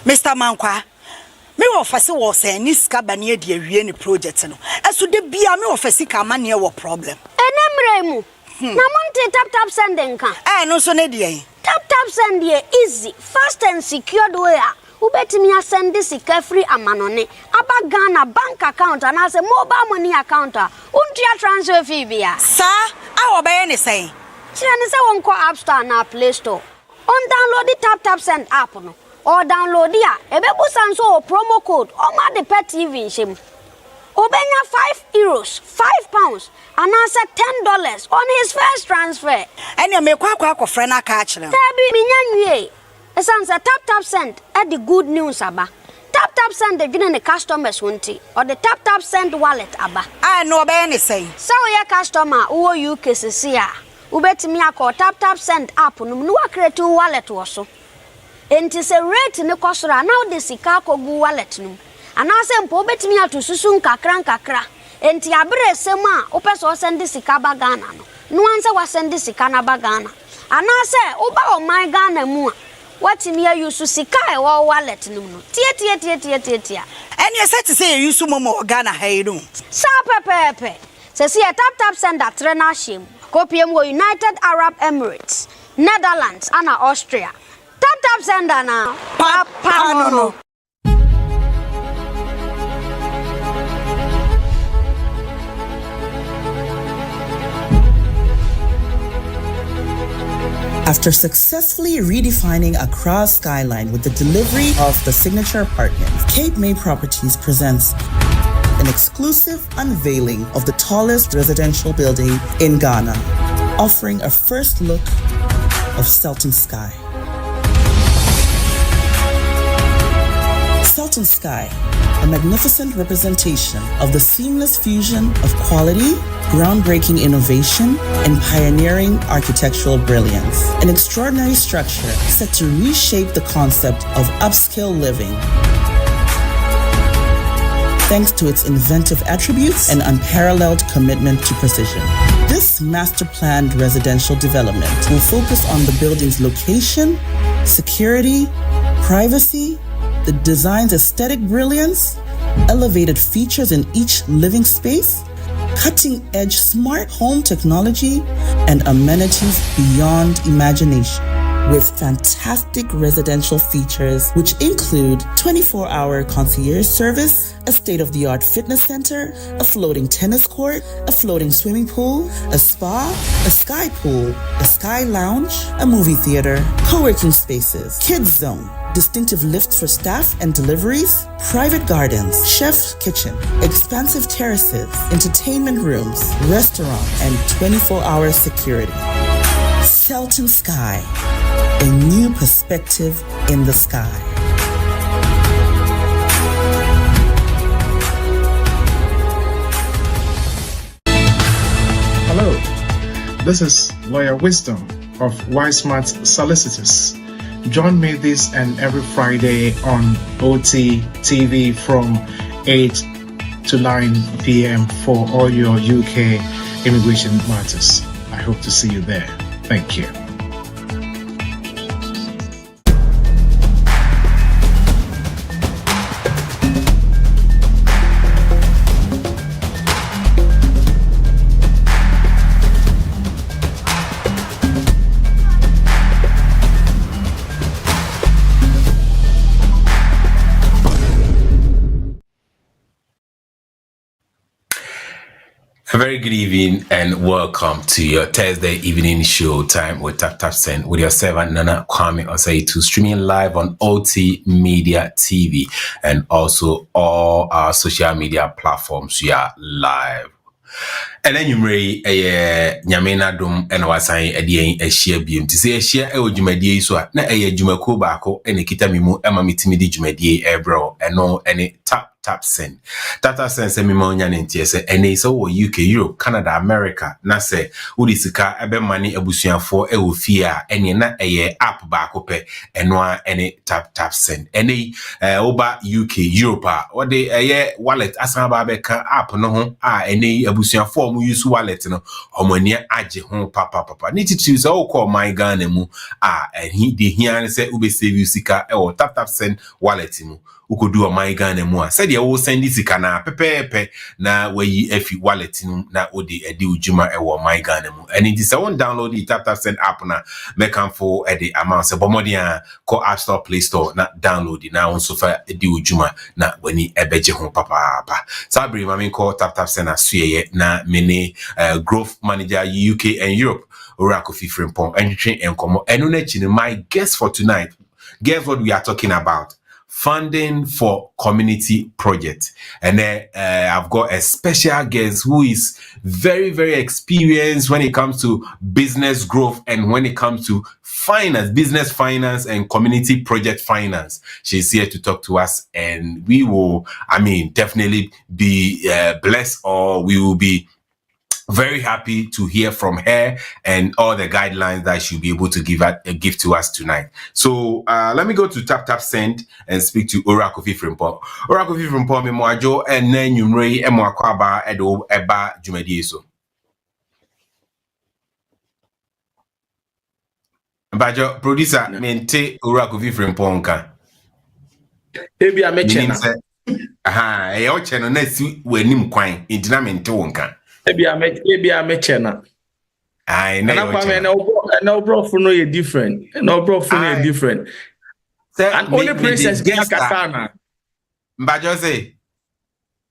Mr. Amankwah, me office was a niska banie de awie ni project no. Eso de bia me office ka ma ne wo problem. Enemremu. Na monte tap send nka. No so ne de. Tap send ye easy, fast and secured way. Ubetimi send this free amanone. Aba Ghana bank account and as a mobile money account. Untia transfer fee bia. Sir, I obey any say. Chine say won ko App Store na Play Store. On download the tap send app no. Or download ya. Ebebu sanso promo code. Oma the pet TV shim. Obenya €5, £5, and answer $10 on his first transfer. And you make kwa friend a catch them. Tabi minyanwe. Esansa tap send at the good news aba. Tap send the gina the customers won't or the tap send wallet aba. I know about any say. So your customer who you cases here. Ubetimi akọ tap send app no no create wallet woso. Enti se rate ne kosora now the sika ko gu wallet no. Anase mpo betimi atosusu nkakra enti abre sem a opeso send sika ba Ghana no anse wa send sika na ba Ghana anase oba o my Ghana mu a watimi use sika e wo wallet no tie and you said to say you use momo Ghana hay no sa pepe se see tap send that trena shim kopiem wo United Arab Emirates, Netherlands and Austria. Tap send na papa no. After successfully redefining Accra's skyline with the delivery of the signature apartment, Cape May Properties presents an exclusive unveiling of the tallest residential building in Ghana, offering a first look of Sultan Sky. Sultan Sky, a magnificent representation of the seamless fusion of quality, groundbreaking innovation, and pioneering architectural brilliance. An extraordinary structure set to reshape the concept of upscale living, thanks to its inventive attributes and unparalleled commitment to precision. This master-planned residential development will focus on the building's location, security, privacy, the design's aesthetic brilliance, elevated features in each living space, cutting-edge smart home technology, and amenities beyond imagination, with fantastic residential features which include 24-hour concierge service, a state-of-the-art fitness center, a floating tennis court, a floating swimming pool, a spa, a sky pool, a sky lounge, a movie theater, co-working spaces, kids zone, distinctive lifts for staff and deliveries, private gardens, chef's kitchen, expansive terraces, entertainment rooms, restaurant, and 24-hour security. Sultan Sky, a new perspective in the sky. Hello, this is Lawyer Wisdom of Wismart Solicitors. Join me this and every Friday on OT TV from 8 to 9 p.m. for all your UK immigration matters. I hope to see you there. Thank you. A very good evening and welcome to your Thursday evening show time with Tap Send with your servant Nana Kwame Oseitu, streaming live on OT Media TV and also all our social media platforms. We are live. And then you may Nyamena dum and wasan a share beam to say a share a jumadi so na a jumako bako and a kitamimu emma mitimidi jumadi ebro and no any tap send. Tata send semi monyan in TS and so UK, Europe, Canada, America, na se udisika ebe money ebusian for e fear any na a app back up and no any tap send. Any oba UK, Europe or the wallet asaba beka app no any ebusian for omu use wallet no omo ni agye ho papa ni titi so o call my Ghana mu and he dey hear say ube save you sika e o tap send wallet mu ukodu o my Ghana mu said ye wo send sika na pepepe na we efi wallet mu na odi edi ujuma e wo my Ghana mu and it is one download the tap send app na make am for the amount say bomodi call App Store Play Store na download na onso fa edi ujuma na wani ebeje ho papa sabri mami call tap send asuye na mini growth manager UK and Europe Orakofi Frimpong and train and come and my guest for tonight. Guess what we are talking about? Funding for community projects. And then I've got a special guest who is very, very experienced when it comes to business growth and when it comes to finance, business finance and community project finance. She's here to talk to us and we will, definitely be blessed, or we will be very happy to hear from her and all the guidelines that she'll be able to give to us tonight. So let me go to tap send and speak to Orakofi Frimpong. Orakofi Frimpong me moajo and then numre emwakwaba edo eba jumedi so. Bajo producer mente Orakofi Frimpong ka. Ebi amechena. Aha, e o cheno na si wenim kwan intina mente wonka. Ebi amechena. I know bro for no different. No bro for no different. And only princess be akasana. Mbajo say.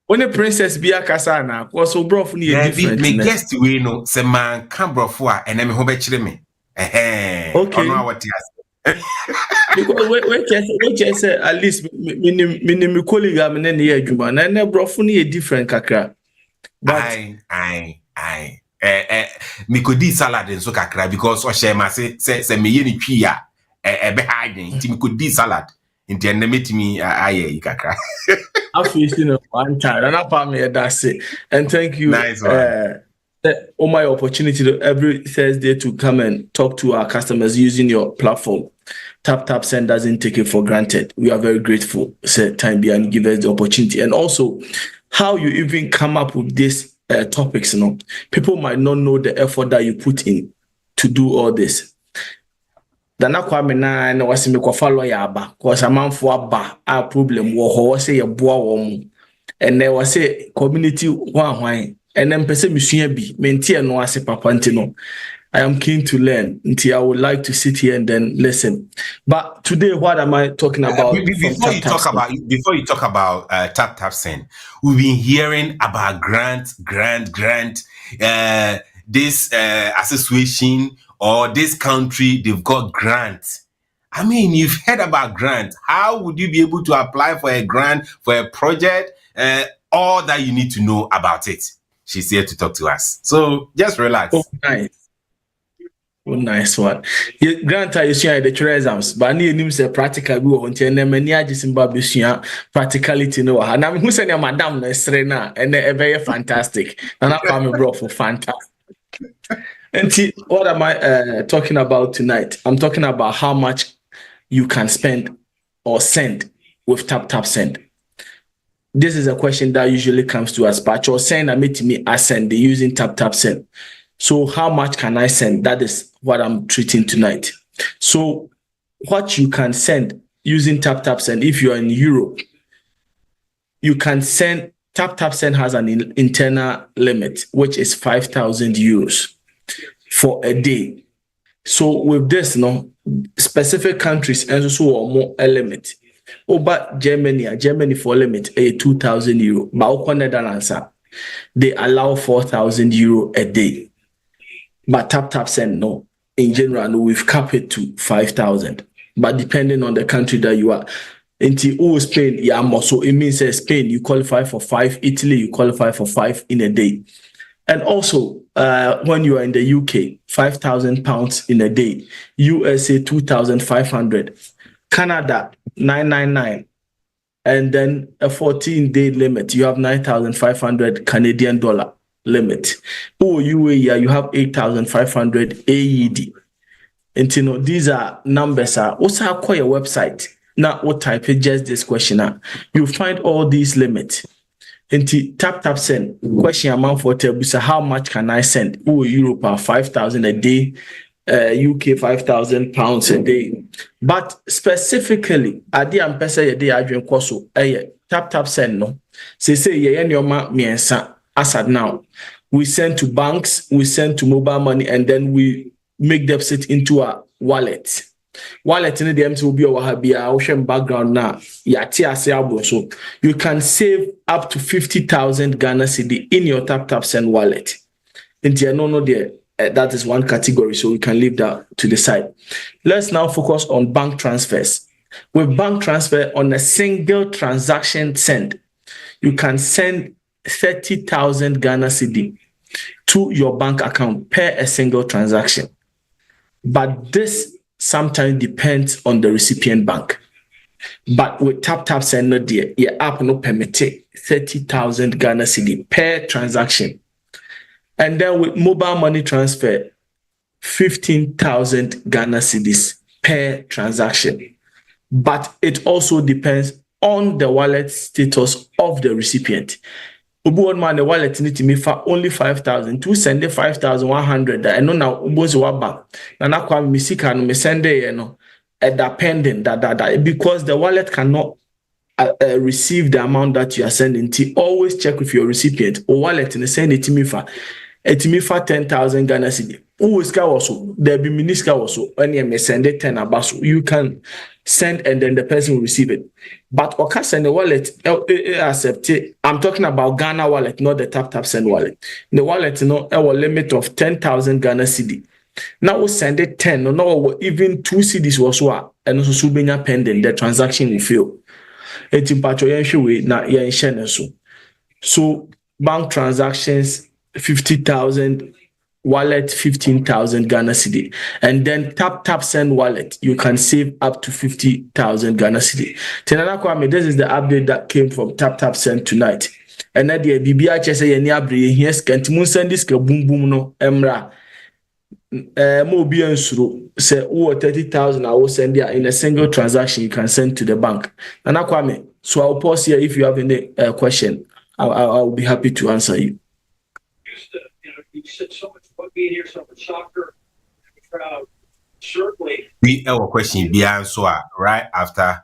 Only princess be akasana. Cause so bro for no different. Me guest we no se man kan bro for and me ho be kire me. Okay. Ono what because we say at least me colleague am na ne adwuma na bro for no different kakra. But me could do salad and so kakra because o share ma say me ye ni twi a be hiding ti me could do salad inti en met me aye kakra after one time and apart me that's it. And thank you nice my opportunity every Thursday to come and talk to our customers using your platform. Tap Send doesn't take it for granted. We are very grateful. Say time behind give us the opportunity. And also how you even come up with these topics, people might not know the effort that you put in to do all this. Dana kwame na na wasi me kwafa lawyer aba cause amanfo aba a problem wo ho say ye boa wo mu ene wase community hwan ene mpese misua bi mentie no ase papa ntino. I am keen to learn. I would like to sit here and then listen. But today, what am I talking about? Before you talk about Tap Send, we've been hearing about grant. This association or this country, they've got grants. I mean, you've heard about grants. How would you be able to apply for a grant for a project? All that you need to know about it. She's here to talk to us. So just relax. Oh, nice. Oh, nice one. Grant I share the exams, but I need say practical we want to and many Zimbabwe practicality no. And I'm who say madam na strena and very fantastic. And I'm bro for fantastic. And see, what am I talking about tonight? I'm talking about how much you can spend or send with Tap Send. This is a question that usually comes to us. But you're saying I made me send using Tap Send. So how much can I send? That is what I'm treating tonight. So what you can send using Tap Send, if you are in Europe, you can send, Tap Send has an internal limit, which is 5,000 euros for a day. So with this, specific countries and also more a limit. But Germany for limit a 2,000 euro. But Netherlands, they allow 4,000 euro a day. But Tap Send, no. In general, we've capped it to 5,000. But depending on the country that you are. In Spain, yeah, more. So it means Spain, you qualify for 5. Italy, you qualify for 5 in a day. And also, when you are in the UK, £5,000 in a day. USA, 2,500. Canada, 999. And then a 14-day limit. You have 9,500 Canadian dollar limit. UAE, you have 8,500 AED. And these are numbers. Also, call your website. Now, what type of just this question? You find all these limits. Into tap send. Question amount for Tebusa, how much can I send? Oh, Europe 5,000 a day, UK 5,000 pounds a day. But specifically, Adi and Pesa ye day adwen koso tap send no. Say ye nyoma miensa as at now. We send to banks, we send to mobile money, and then we make deposit into a wallet. Wallet in the MT will be our ocean background now. So you can save up to 50,000 Ghana cedi in your tap send wallet. That is one category, so we can leave that to the side. Let's now focus on bank transfers. With bank transfer on a single transaction send, you can send 30,000 Ghana cedi to your bank account per a single transaction. But this sometimes depends on the recipient bank. But with tap send no dear, your app no permit 30,000 Ghana cedi per transaction. And then with mobile money transfer, 15,000 Ghana cedis per transaction. But it also depends on the wallet status of the recipient. Ubu man the wallet need to me for only 5,000. To send 5,100. I know now ubu waba. Na na kwa misika no me send depending that because the wallet cannot receive the amount that you are sending. Always check with your recipient or wallet and send it to me for. Etimifa 10,000 Ghana cedi. Uwiska also there be miniska also when you send it 10 abaso. You can send and then the person will receive it. But oka send the wallet accept it. I'm talking about Ghana wallet, not the tap send wallet. The wallet our limit of 10,000 Ghana cedi. Now we send it 10 no even 2 cedis was what and also subenya pending the transaction will fail. Etimpacho yen na yen share so bank transactions 50,000, wallet 15,000 Ghana cedi, and then tap send wallet you can save up to 50,000 Ghana cedi. Tenana Kwame, this is the update that came from tap send tonight. And that the BBI say any update here scantimun send this boom no emra mo bi ansuro say 30,000 I will send there in a single transaction you can send to the bank. Nana Kwame, so I'll pause here. If you have any question, I'll be happy to answer you. You said so much about being here, so much soccer, crowd. Certainly. We have a question beyond so right after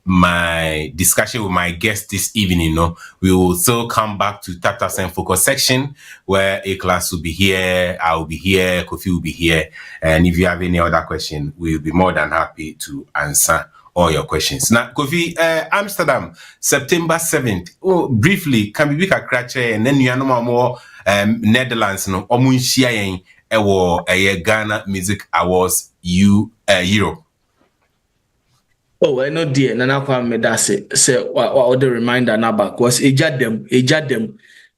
my discussion with my guest this evening. We will still come back to tap send focus section where A class will be here, I will be here, Kofi will be here, and if you have any other question, we'll be more than happy to answer all your questions. Now, Kofi, Amsterdam, September 7th. Oh, briefly, can we crack and then you know more Netherlands, no, Omunshia a Ghana Music Awards, Europe. Oh, I know, dear. Nana Kwame Dase say what the reminder now back was a them.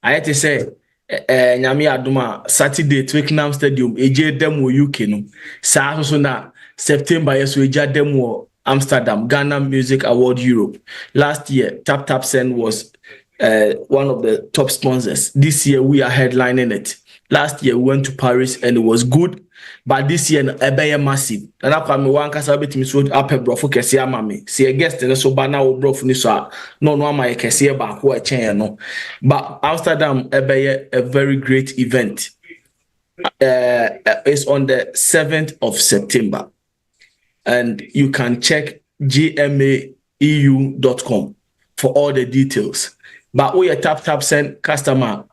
I had to say, Nyami Aduma Saturday Twickenham Stadium, a them wo UK no. Sa so na September yes we them wo Amsterdam Ghana Music Award Europe. Last year, tap send was one of the top sponsors. This year we are headlining it. Last year we went to Paris and it was good. But this year, a massive. And I come one cassa bit me so up a brofo kessia mammy. See a guest in a so banana brofnisa. No, my kessia back who a chain no. But Amsterdam, a very great event. It's on the 7th of September. And you can check gmaeu.com for all the details. But we a tap send customer.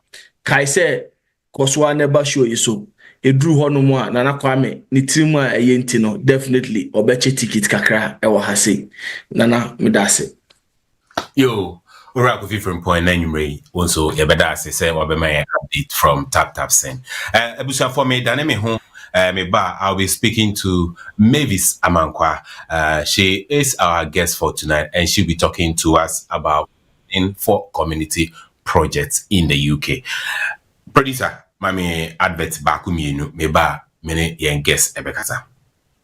Kai say, Koswa never show you so. Edru ho no mu a Nana Kwame ni timu a eyenti no definitely obeche ticket kakra e wo hase Nana medase yo ora Kofi from point na nwumre also ye beda say obema update from tap send abusa for me dane me ho me ba I'll be speaking to Mavis Amankwah. She is our guest for tonight and she'll be talking to us about for community projects in the UK. Producer Mami advert back mienu me ba mene yen guess ebekasa.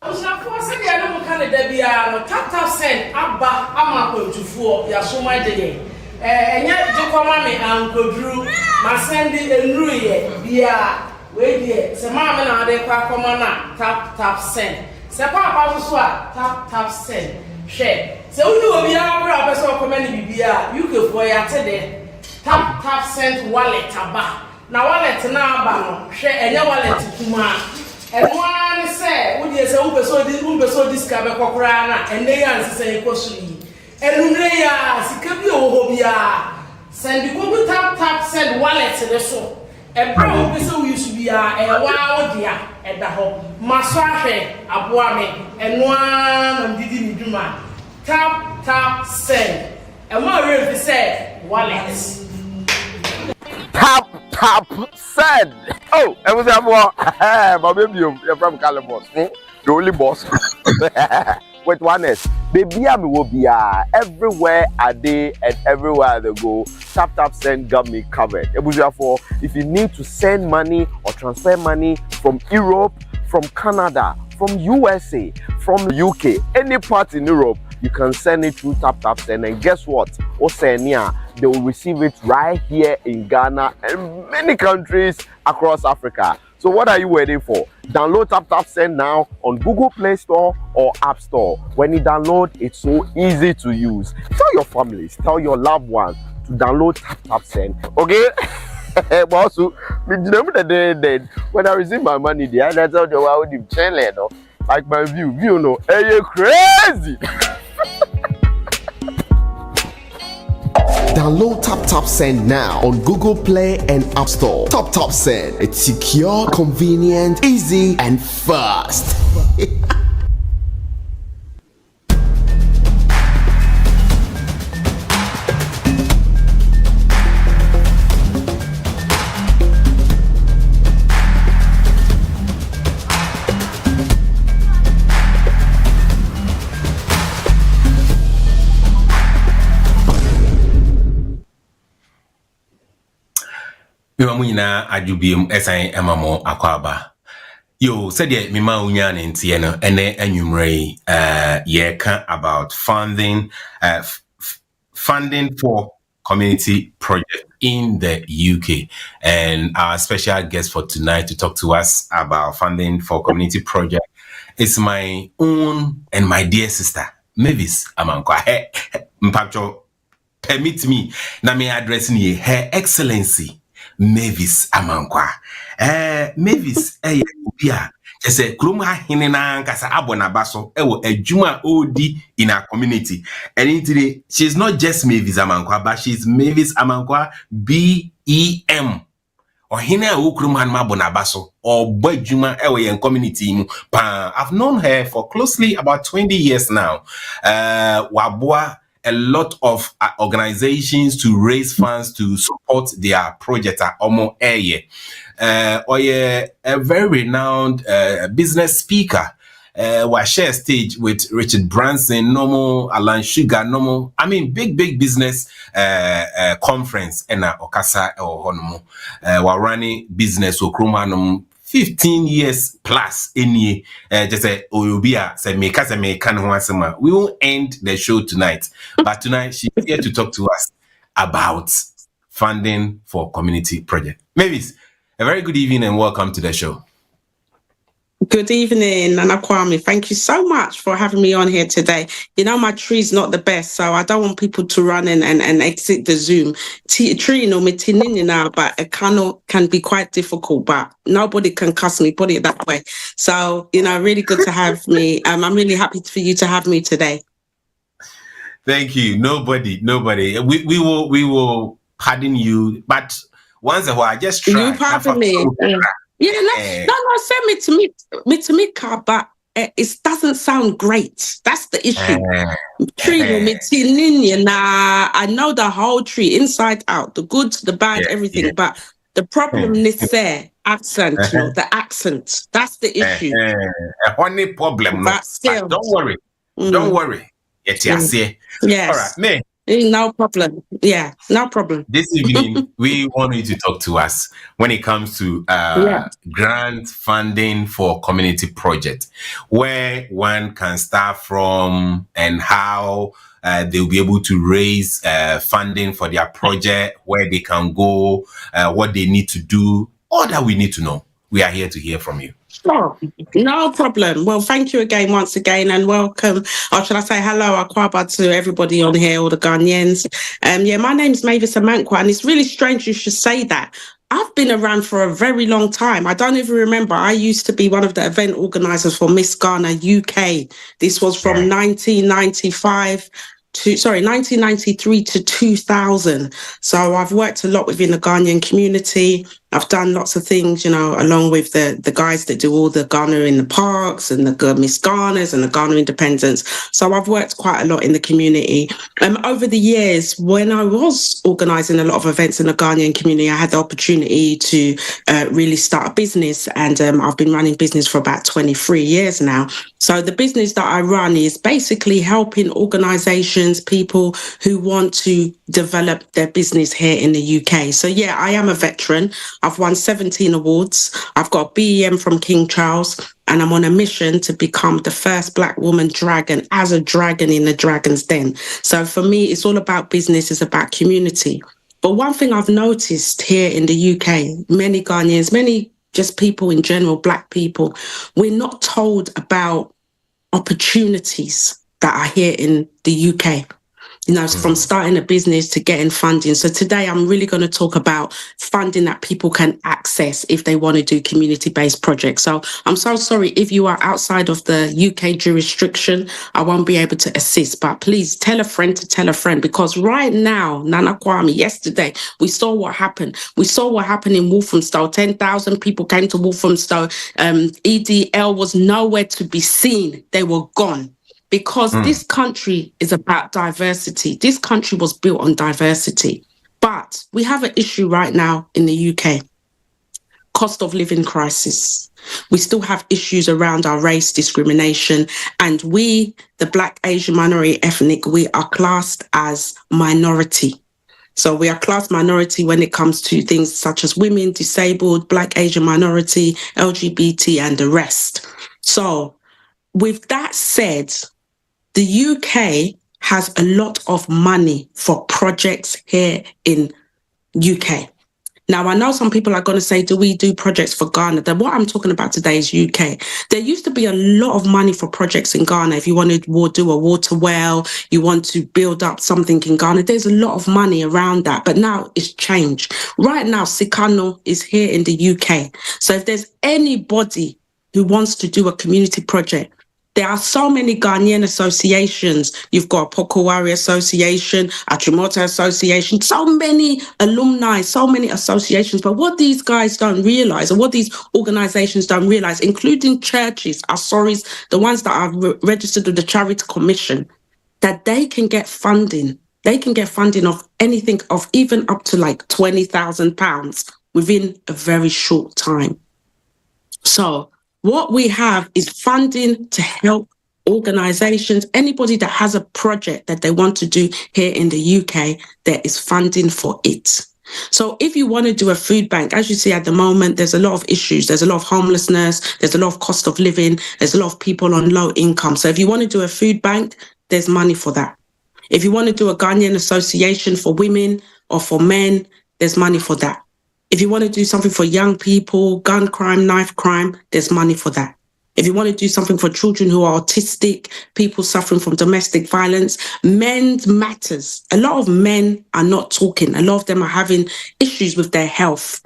Osafo se dia no Canada bia no tap send aba ama kwantufuo ya so ma de enya jekoma me ankoduru ma send enru ye bia we die se ma me na de kwa akoma na tap send se pa so a tap send share So we do be our person comment bibia UK for ya tede tap send wallet aba. Na wallet na aba no hwe enye wallet kuma. Enwa ni say we dey say we person this ka be kokora na ende ya nsese ekosu yi. Enumre ya sika bi owo bia. Send go tap send wallet ne so. E bro we say we used to be a wa odia e da ho. Maso ahwe aboa me enwa na didi ni dwuma. Tap send. And what really say wallet. Tap send. Oh, I was my baby, you're from Calabos. The only boss. Wait, one is baby, I will be everywhere I day and everywhere they go. Tap send got me covered. It was therefore if you need to send money or transfer money from Europe, from Canada, from USA, from UK, any part in Europe. You can send it through tap send, and guess what? Oceania, they will receive it right here in Ghana and many countries across Africa. So what are you waiting for? Download tap send now on Google Play Store or App Store. When you download, it's so easy to use. Tell your families, tell your loved ones to download tap send. Okay? But also, when I receive my money, the other tell the world you channel, like my view, hey, you crazy. Download tap send now on Google Play and App Store. Tap send. It's secure, convenient, easy, and fast. Mimamuna ajubim esan emamo akwaba. Yo, said ye mima unya ntieno ene enumre ye can about funding funding for community project in the UK. And our special guest for tonight to talk to us about funding for community project is my own and my dear sister, Mavis Amankwah. Mpacho, permit me, na me address ni Her Excellency Mavis Amankwah. Mavis obia say krum ha hene na nkasa abona baso ewo adwuma odi in our community. And today she's not just Mavis Amankwah, but she's Mavis Amankwah BEM. Or hine ukrum han mabona baso or badwuma ewo yen community mu pa. I've known her for closely about 20 years now. Waboa a lot of organizations to raise funds to support their project at Omo Eye. Or a very renowned business speaker. Was share stage with Richard Branson, normal Alan Sugar, normal. I mean, big business conference and Okasa or Honomo. While running business or Krumanum 15 years plus any just say Oyobia say make we won't end the show tonight, but tonight she's here to talk to us about funding for community project. Mavis, a very good evening and welcome to the show. Good evening, Nana Kwame. Thank you so much for having me on here today. You know, my tree's not the best, so I don't want people to run in and exit the Zoom. Tree, no, me now, but it can be quite difficult, but nobody can cuss me, put it that way. So, you know, really good to have me. I'm really happy for you to have me today. Thank you. Nobody. We will pardon you, but once a while, just try. You pardon me. Yeah, no, send me to me, but it doesn't sound great. That's the issue. I know the whole tree, inside out, the good, the bad, everything, but the problem is there, accent, you know, the accent. That's the issue. Only problem, but still, don't worry. Don't worry. Yes. All right, me. No problem. Yeah, no problem. This evening, we want you to talk to us when it comes to grant funding for community project, where one can start from and how they'll be able to raise funding for their project, where they can go, what they need to do, all that we need to know. We are here to hear from you. Sure. No problem. Well, thank you again, once again, and welcome, or should I say hello, Akwaba, to everybody on here, all the Ghanaians. Yeah, my name's Mavis Amankwah, and it's really strange you should say that. I've been around for a very long time. I don't even remember. I used to be one of the event organisers for Miss Ghana UK. This was from 1993 to 2000. So I've worked a lot within the Ghanaian community. I've done lots of things, you know, along with the guys that do all the Ghana in the parks and the Miss Ghanas and the Ghana Independence. So I've worked quite a lot in the community. Over the years, when I was organising a lot of events in the Ghanaian community, I had the opportunity to really start a business, and I've been running business for about 23 years now. So the business that I run is basically helping organisations, people who want to develop their business here in the UK. So yeah, I am a veteran. I've won 17 awards. I've got a BEM from King Charles, and I'm on a mission to become the first Black woman dragon as a dragon in the Dragon's Den. So for me, it's all about business, it's about community. But one thing I've noticed here in the UK, many Ghanaians, many just people in general, Black people, we're not told about opportunities that are here in the UK. You know, from starting a business to getting funding. So today I'm really going to talk about funding that people can access if they want to do community-based projects. So I'm so sorry if you are outside of the UK jurisdiction, I won't be able to assist, but please tell a friend to tell a friend, because right now, Nana Kwame, yesterday, we saw what happened. We saw what happened in Walthamstow. 10,000 people came to Walthamstow. EDL was nowhere to be seen. They were gone. Because this country is about diversity. This country was built on diversity. But we have an issue right now in the UK. Cost of living crisis. We still have issues around our race discrimination. And we, the Black, Asian, minority, ethnic, we are classed as minority. So we are class minority when it comes to things such as women, disabled, Black, Asian, minority, LGBT, and the rest. So with that said, the UK has a lot of money for projects here in UK. Now, I know some people are going to say, do we do projects for Ghana? Then what I'm talking about today is UK. There used to be a lot of money for projects in Ghana. If you want to do a water well, you want to build up something in Ghana, there's a lot of money around that. But now it's changed. Right now, Sikano is here in the UK. So if there's anybody who wants to do a community project, there are so many Ghanaian associations. You've got Pokowari Association, Achimota Association, so many alumni, so many associations. But what these guys don't realize, or what these organizations don't realize, including churches, Asoris, the ones that are registered with the Charity Commission, that they can get funding. They can get funding of anything, of even up to like £20,000 within a very short time. So what we have is funding to help organizations, anybody that has a project that they want to do here in the UK, there is funding for it. So if you want to do a food bank, as you see at the moment, there's a lot of issues. There's a lot of homelessness. There's a lot of cost of living. There's a lot of people on low income. So if you want to do a food bank, there's money for that. If you want to do a Ghanaian association for women or for men, there's money for that. If you want to do something for young people, gun crime, knife crime, there's money for that. If you want to do something for children who are autistic, people suffering from domestic violence, men's matters. A lot of men are not talking. A lot of them are having issues with their health.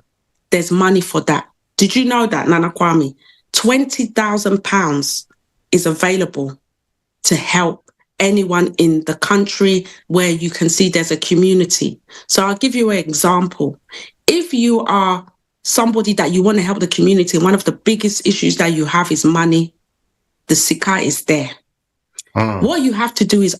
There's money for that. Did you know that, Nana Kwame? £20,000 is available to help anyone in the country where you can see there's a community. So I'll give you an example. If you are somebody that you want to help the community, one of the biggest issues that you have is money, the Sika is there. What you have to do is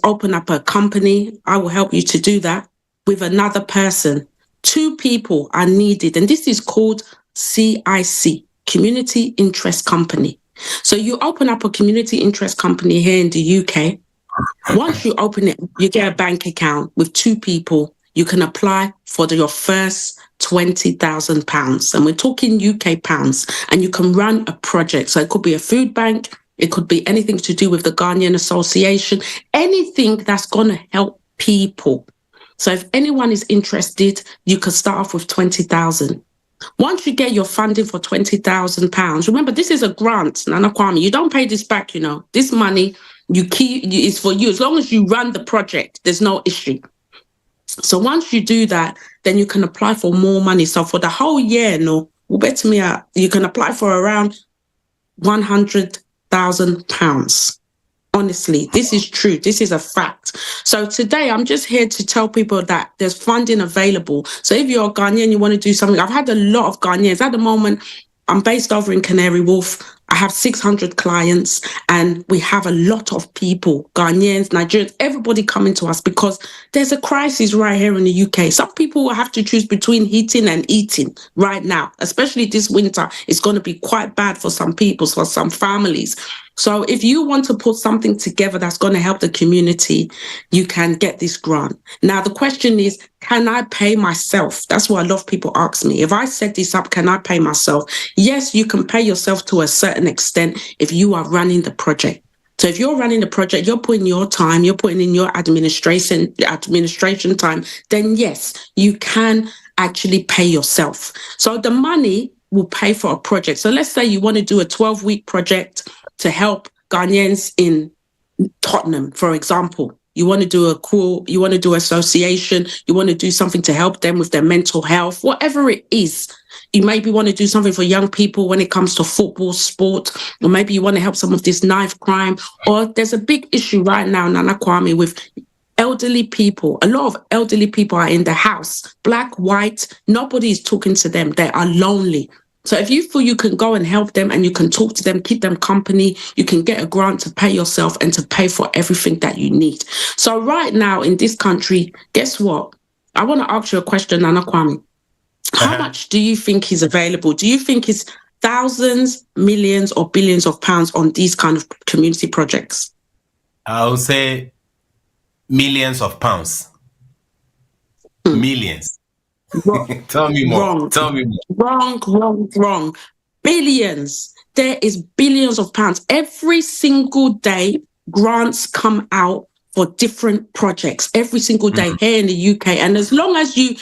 open up a company. I will help you to do that with another person. 2 people are needed, and this is called CIC, Community Interest Company. So you open up a community interest company here in the UK. Once you open it, you get a bank account with 2 people. You can apply for your first £20,000. And we're talking UK pounds. And you can run a project. So it could be a food bank. It could be anything to do with the Ghanaian Association. Anything that's going to help people. So if anyone is interested, you can start off with 20,000. Once you get your funding for £20,000, remember this is a grant, Nana Kwame. You don't pay this back, you know. This money you keep is for you. As long as you run the project, there's no issue. So once you do that, then you can apply for more money. So for the whole year, no, you can apply for around £100,000. Honestly, this is true. This is a fact. So today, I'm just here to tell people that there's funding available. So if you're a Ghanaian and you want to do something, I've had a lot of Ghanaians. At the moment, I'm based over in Canary Wharf. I have 600 clients and we have a lot of people, Ghanaians, Nigerians, everybody coming to us because there's a crisis right here in the UK. Some people will have to choose between heating and eating right now, especially this winter. It's going to be quite bad for some people, for some families. So if you want to put something together that's going to help the community, you can get this grant. Now, the question is, can I pay myself? That's what a lot of people ask me. If I set this up, can I pay myself? Yes, you can pay yourself to a certain extent if you are running the project. So if you're running the project, you're putting your time, you're putting in your administration time, then yes, you can actually pay yourself. So the money will pay for a project. So let's say you want to do a 12-week project to help Ghanaians in Tottenham, for example. You want to do you want to do association, you want to do something to help them with their mental health, whatever it is. You maybe want to do something for young people when it comes to football, sport, or maybe you want to help some of this knife crime, or there's a big issue right now, Nana Kwame, with elderly people. A lot of elderly people are in the house, black, white, nobody is talking to them. They are lonely. So if you feel you can go and help them and you can talk to them, keep them company, you can get a grant to pay yourself and to pay for everything that you need. So right now in this country, guess what? I want to ask you a question, Nana Kwame. How much do you think is available? Do you think it's thousands, millions or billions of pounds on these kind of community projects? I would say millions of pounds. Millions. Tell me more. Wrong. Tell me more. Wrong. Billions. There is billions of pounds. Every single day, grants come out for different projects. Every single day here in the UK. And as long as you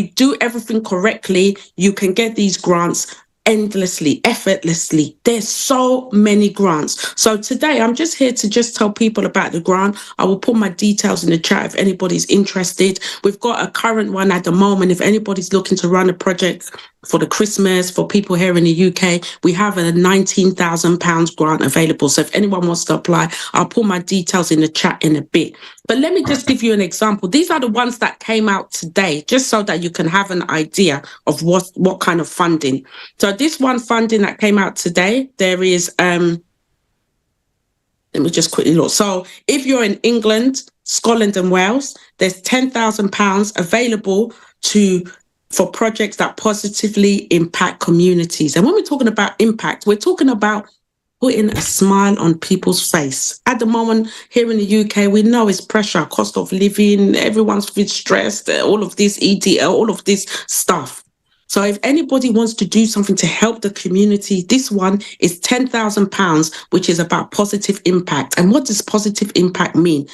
do everything correctly, you can get these grants endlessly, effortlessly. There's so many grants. So today I'm just here to just tell people about the grant. I will put my details in the chat if anybody's interested. We've got a current one at the moment. If anybody's looking to run a project for the Christmas for people here in the UK, we have a £19,000 grant available. So if anyone wants to apply, I'll put my details in the chat in a bit. But let me just give you an example. These are the ones that came out today, just so that you can have an idea of what kind of funding. So this one funding that came out today, there is, let me just quickly look. So if you're in England, Scotland and Wales, there's £10,000 available for projects that positively impact communities. And when we're talking about impact, we're talking about putting a smile on people's face. At the moment, here in the UK, we know it's pressure, cost of living, everyone's feeling stressed, all of this EDL, all of this stuff. So if anybody wants to do something to help the community, this one is £10,000, which is about positive impact. And what does positive impact mean?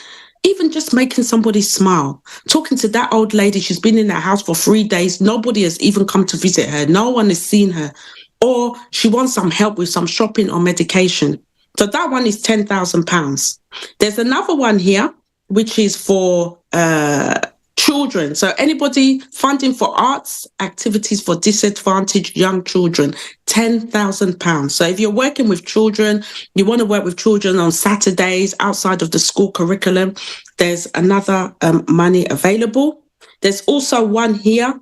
Even just making somebody smile. Talking to that old lady, she's been in her house for 3 days. Nobody has even come to visit her. No one has seen her. Or she wants some help with some shopping or medication. So that one is £10,000. There's another one here, which is for children. So anybody funding for arts activities for disadvantaged young children, £10,000. So if you're working with children, you want to work with children on Saturdays outside of the school curriculum, there's another money available. There's also one here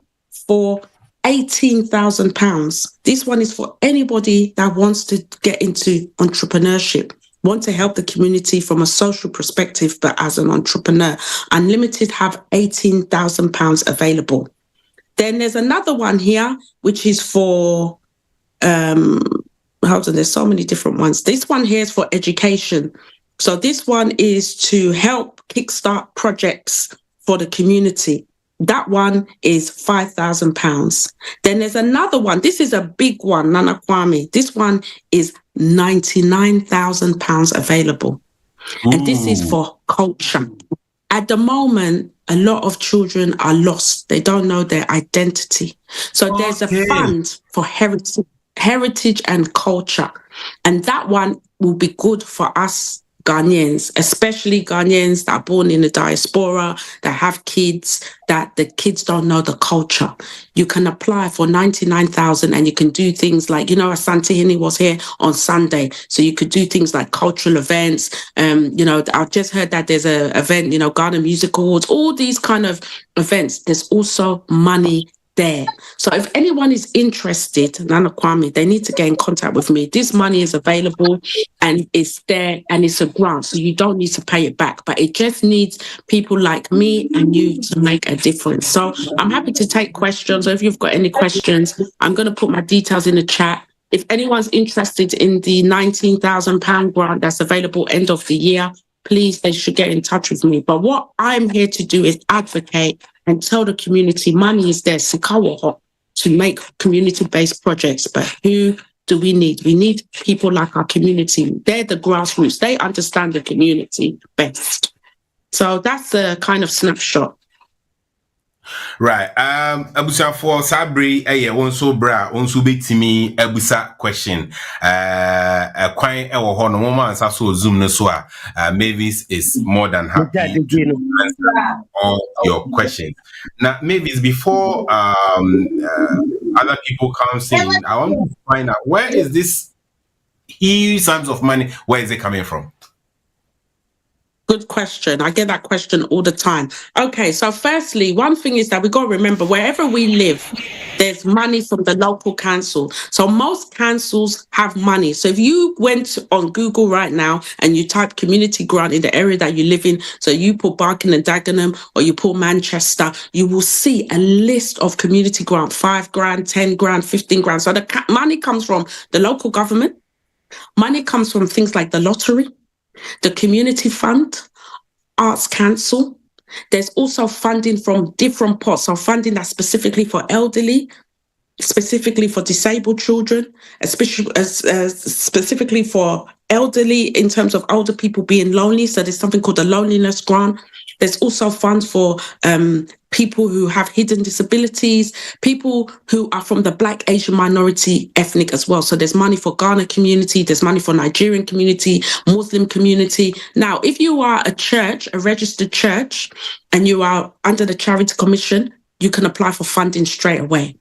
for £18,000. This one is for anybody that wants to get into entrepreneurship, want to help the community from a social perspective, but as an entrepreneur. Unlimited have £18,000 available. Then there's another one here, which is for, there's so many different ones. This one here is for education. So this one is to help kickstart projects for the community. That one is £5,000. Then there's another one. This is a big one, Nana Kwame. This one is £99,000 available. Ooh. And this is for culture At the moment, a lot of children are lost. They don't know their identity. So there's a fund for heritage and culture. And that one will be good for us Ghanaians, especially Ghanaians that are born in the diaspora, that have kids, that the kids don't know the culture. You can apply for 99,000 and you can do things like, Asante Hini was here on Sunday. So you could do things like cultural events. I've just heard that there's an event, Ghana Music Awards, all these kind of events. There's also money there. So if anyone is interested, Nana Kwame, they need to get in contact with me. This money is available and it's there and it's a grant, so you don't need to pay it back, but it just needs people like me and you to make a difference. So I'm happy to take questions. So if you've got any questions, I'm going to put my details in the chat. If anyone's interested in the £19,000 grant that's available end of the year, please, they should get in touch with me. But what I'm here to do is advocate and tell the community money is there, Sikawo, to make community-based projects. But who do we need? We need people like our community. They're the grassroots. They understand the community best. So that's the kind of snapshot. Right. Abusa for Sabri, onso bra, onso betimi abusa question. Kwan ewo ho no mama ansa so Zoom no so Mavis is more than happy to answer all your questions. Now, Mavis, before other people come in, I want to find out where is this huge sums of money? Where is it coming from? Good question. I get that question all the time. Okay, so firstly, one thing is that we got to remember wherever we live, there's money from the local council. So most councils have money. So if you went on Google right now and you type community grant in the area that you live in, so you put Barking and Dagenham or you put Manchester, you will see a list of community grant, 5 grand, 10 grand, 15 grand. So the money comes from the local government. Money comes from things like the lottery, the community fund, arts council. There's also funding from different pots, so funding that's specifically for elderly, specifically for disabled children, specifically for elderly in terms of older people being lonely. So there's something called the loneliness grant. There's also funds for people who have hidden disabilities, people who are from the Black Asian minority ethnic as well. So there's money for Ghana community, there's money for Nigerian community, Muslim community. Now, if you are a church, a registered church, and you are under the Charity Commission, you can apply for funding straight away.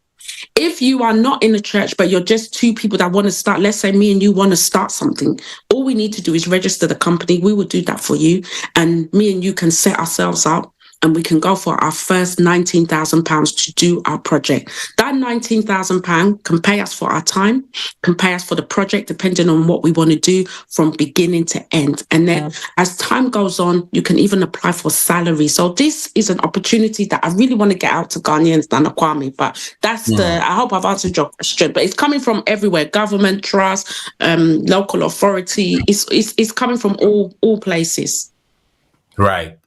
If you are not in a church, but you're just two people that want to start, let's say me and you want to start something, all we need to do is register the company. We will do that for you. And me and you can set ourselves up and we can go for our first £19,000 to do our project. That £19,000 can pay us for our time, can pay us for the project, depending on what we want to do from beginning to end. And then as time goes on, you can even apply for salary. So this is an opportunity that I really want to get out to Ghanaians, Nana Kwame, but that's I hope I've answered your question, but it's coming from everywhere, government, trust, local authority. It's coming from all places. Right.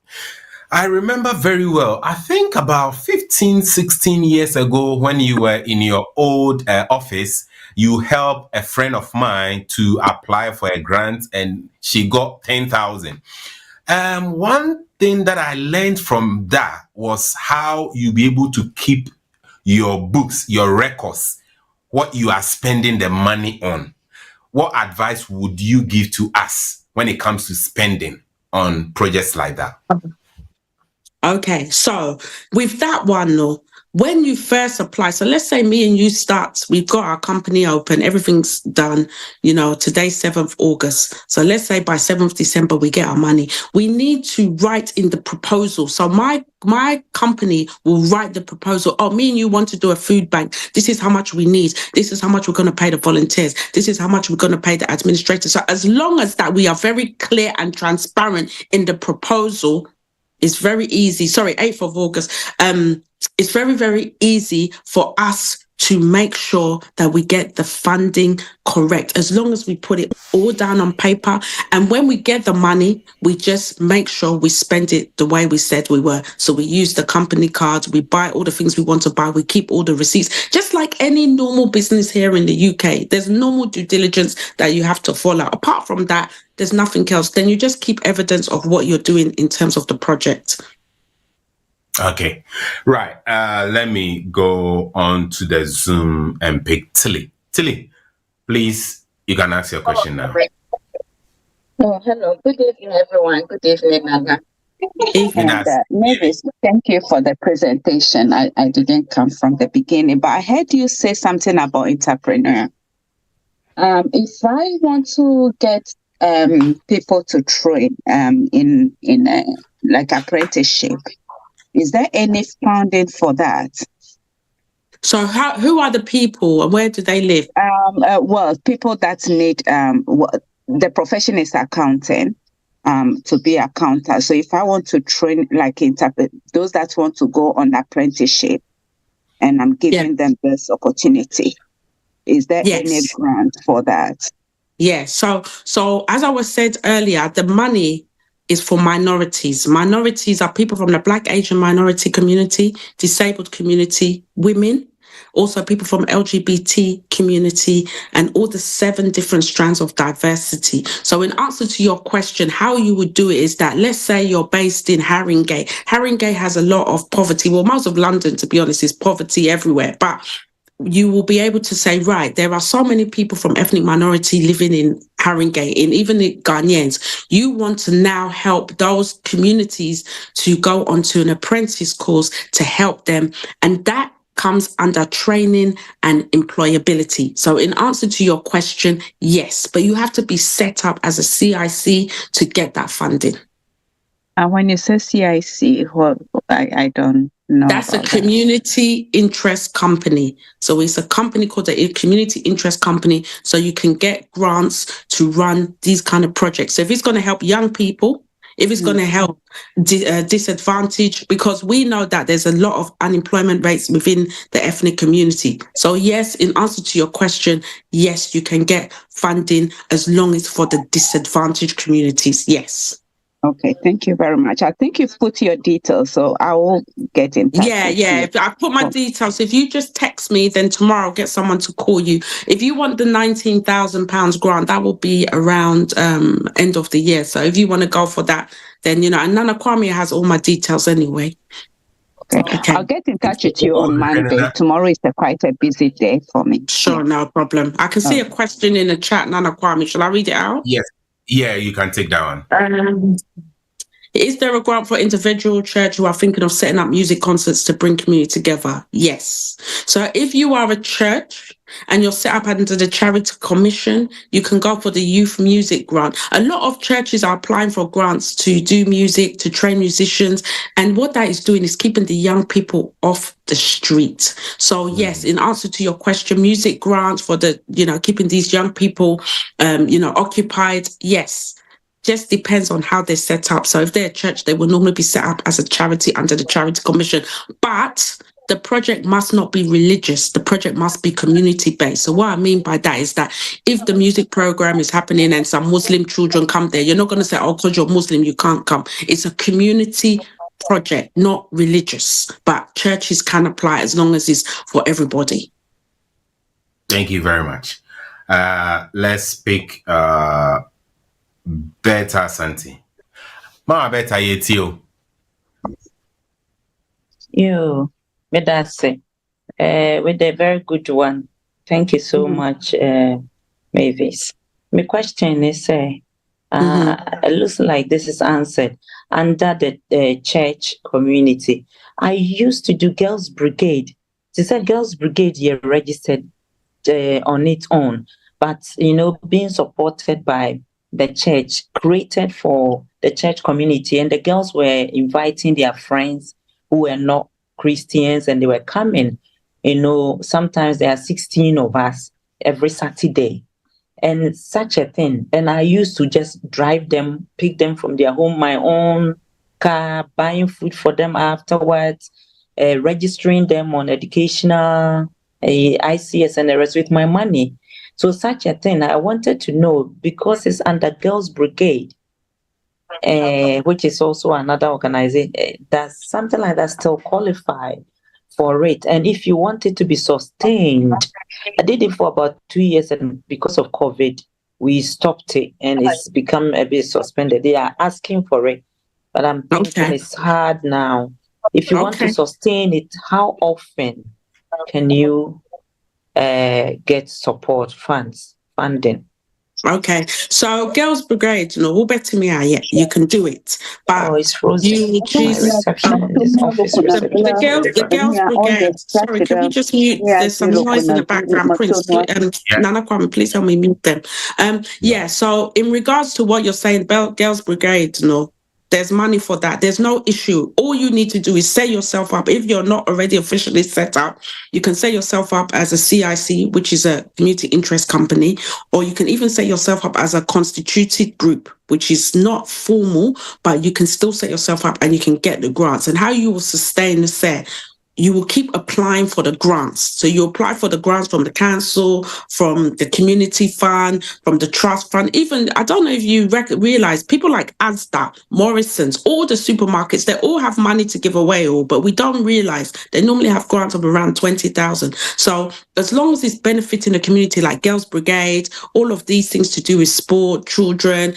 I remember very well, I think about 15, 16 years ago when you were in your old office, you helped a friend of mine to apply for a grant and she got 10,000. One thing that I learned from that was how you be able to keep your books, your records, what you are spending the money on. What advice would you give to us when it comes to spending on projects like that? Okay, so with that one, though, when you first apply, so let's say me and you start, we've got our company open, everything's done, today's 7th August. So let's say by 7th December, we get our money. We need to write in the proposal. So my company will write the proposal. Oh, me and you want to do a food bank. This is how much we need. This is how much we're going to pay the volunteers. This is how much we're going to pay the administrators. So as long as that we are very clear and transparent in the proposal, it's very easy. Sorry, 8th of August. It's very, very easy for us to make sure that we get the funding correct, as long as we put it all down on paper. And when we get the money, we just make sure we spend it the way we said we were. So we use the company cards, we buy all the things we want to buy, we keep all the receipts, just like any normal business here in the UK. There's normal due diligence that you have to follow. Apart from that, there's nothing else. Then you just keep evidence of what you're doing in terms of the project. Okay, right. Let me go on to the Zoom and pick Tilly. Tilly, please, you can ask your question now. Oh, hello. Good evening, everyone. Good evening, Nana. And Mavis, thank you for the presentation. I didn't come from the beginning, but I heard you say something about entrepreneur. If I want to get people to train in like apprenticeship, is there any funding for that? So who are the people and where do they live? Well, people that need, the profession is accounting, to be accountant. So if I want to train, like those that want to go on apprenticeship, and I'm giving them this opportunity, is there any grant for that? Yes. So as I was said earlier, the money is for minorities. Minorities are people from the Black Asian minority community, disabled community, women, also people from LGBT community, and all the 7 different strands of diversity. So in answer to your question, how you would do it is that, let's say you're based in Haringey. Haringey has a lot of poverty. Well, most of London, to be honest, is poverty everywhere. But you will be able to say, right, there are so many people from ethnic minority living in Haringey, and even the Ghanaians. You want to now help those communities to go onto an apprentice course to help them. And that comes under training and employability. So in answer to your question, yes, but you have to be set up as a CIC to get that funding. And when you say CIC, what I don't know. That's a community interest company. So it's a company called a community interest company. So you can get grants to run these kind of projects. So if it's going to help young people, if it's going to help disadvantaged, because we know that there's a lot of unemployment rates within the ethnic community. So yes, in answer to your question, yes, you can get funding as long as for the disadvantaged communities. Yes. Okay, thank you very much. I think you've put your details, so I will get in touch. Yeah. If I put my details, if you just text me, then tomorrow I'll get someone to call you. If you want the £19,000 grant, that will be around end of the year. So if you want to go for that, then, and Nana Kwame has all my details anyway. Okay. I'll get in touch with you on Monday. Tomorrow is quite a busy day for me. Sure, no problem. I can see a question in the chat, Nana Kwame. Shall I read it out? Yes. Yeah, you can take that one. Is there a grant for individual church who are thinking of setting up music concerts to bring community together? Yes. So if you are a church and you're set up under the Charity Commission, you can go for the Youth Music Grant. A lot of churches are applying for grants to do music, to train musicians. And what that is doing is keeping the young people off the street. So yes, in answer to your question, music grants for the, keeping these young people, occupied. Yes. Just depends on how they're set up. So if they're a church, they will normally be set up as a charity under the Charity Commission. But the project must not be religious. The project must be community-based. So what I mean by that is that if the music program is happening and some Muslim children come there, you're not going to say, oh, because you're Muslim, you can't come. It's a community project, not religious. But churches can apply as long as it's for everybody. Thank you very much. Let's pick... Beta Santi. Ma beta yetio. You, Medase. With a very good one. Thank you so much, Mavis. My question is, it looks like this is answered under the church community. I used to do Girls Brigade. It's a Girls Brigade you're registered on its own, but being supported by the church, created for the church community, and the girls were inviting their friends who were not Christians, and they were coming. Sometimes there are 16 of us every Saturday, and such a thing. And I used to just drive them, pick them from their home, my own car, buying food for them afterwards, registering them on educational ICS and the rest with my money. So such a thing, I wanted to know, because it's under Girls Brigade, which is also another organization, does something like that still qualify for it? And if you want it to be sustained, I did it for about 2 years, and because of COVID, we stopped it and it's become a bit suspended. They are asking for it, but I'm thinking it's hard now. If you want to sustain it, how often can you get support funding? Okay, so Girls Brigade, all better me, yeah, you can do it, but it's frozen. You choose the Girls Brigade. Sorry, can we just mute? There's some noise in the background. Prince, Nana Kwame, please help me mute them. Yeah. So in regards to what you're saying, Girls Brigade, there's money for that. There's no issue. All you need to do is set yourself up. If you're not already officially set up, you can set yourself up as a CIC, which is a community interest company, or you can even set yourself up as a constituted group, which is not formal, but you can still set yourself up and you can get the grants. And how you will sustain the set, you will keep applying for the grants. So you apply for the grants from the council, from the community fund, from the trust fund. Even, I don't know if you realize, people like Asda, Morrison's, all the supermarkets, they all have money to give away, but we don't realize they normally have grants of around 20,000. So as long as it's benefiting the community, like Girls Brigade, all of these things to do with sport, children,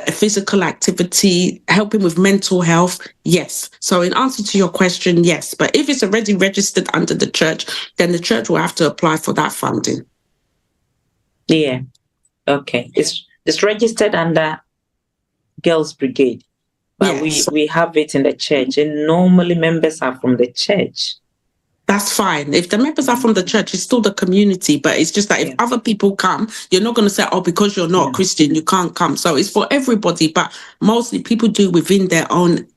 physical activity, helping with mental health, yes. So in answer to your question, yes. But if it's already registered under the church, then the church will have to apply for that funding. Yeah. Okay. It's registered under Girls Brigade, but we have it in the church, and normally members are from the church. That's fine. If the members are from the church, it's still the community, but it's just that if other people come, you're not going to say, because you're not a Christian, you can't come. So it's for everybody, but mostly people do within their own,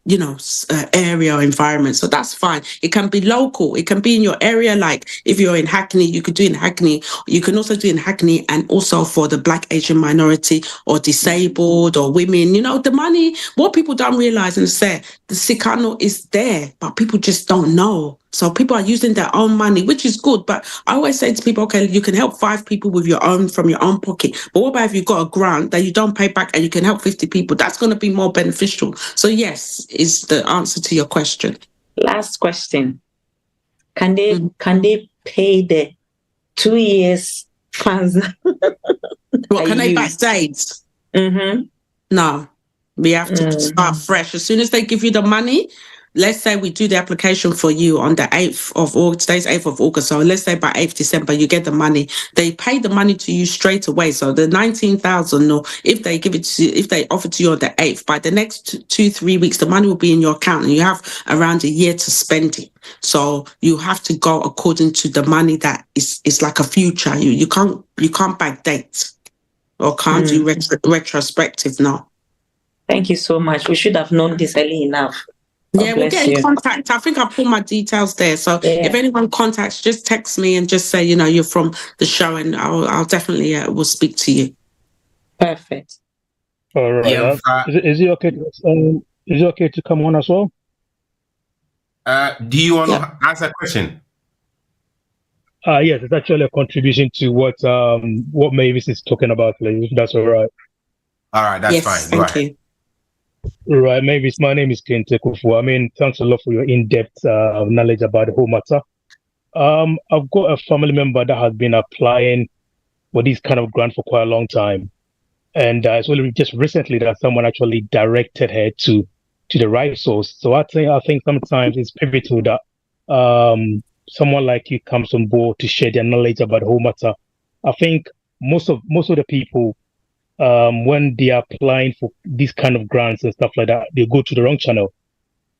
area or environment. So that's fine. It can be local. It can be in your area. Like if you're in Hackney, you could do in Hackney. You can also do in Hackney, and also for the Black Asian minority or disabled or women. The money, what people don't realize and say, the Sikano is there, but people just don't know. So people are using their own money, which is good. But I always say to people, okay, you can help 5 people with from your own pocket. But what about if you got a grant that you don't pay back and you can help 50 people? That's going to be more beneficial. So yes, is the answer to your question. Last question. Can they pay the 2 years funds? What, can they backdate? No, we have to start fresh. As soon as they give you the money, let's say we do the application for you on the 8th of August, today's 8th of August. So let's say by 8th December, you get the money. They pay the money to you straight away. So the 19,000, if they give it to you, if they offer to you on the 8th, by the next 2-3 weeks, the money will be in your account and you have around a year to spend it. So you have to go according to the money that is like a future. You can't backdate or can't do retrospective now. Thank you so much. We should have known this early enough. Yeah, we'll get in contact. I think I put my details there. So if anyone contacts, just text me and just say, you're from the show, and I'll definitely will speak to you. Perfect. All right. Yeah, is it okay? Is it okay to come on as well? Do you want to answer a question? Yes, it's actually a contribution to what Mavis is talking about, please. That's all right. All right, that's fine. Thank you. Right, Mavis, my name is Kente Kufu. Thanks a lot for your in-depth knowledge about the whole matter. I've got a family member that has been applying for this kind of grant for quite a long time. And it's only just recently that someone actually directed her to the right source. So I think sometimes it's pivotal that someone like you comes on board to share their knowledge about the whole matter. I think most of the people, when they are applying for these kind of grants and stuff like that, they go to the wrong channel.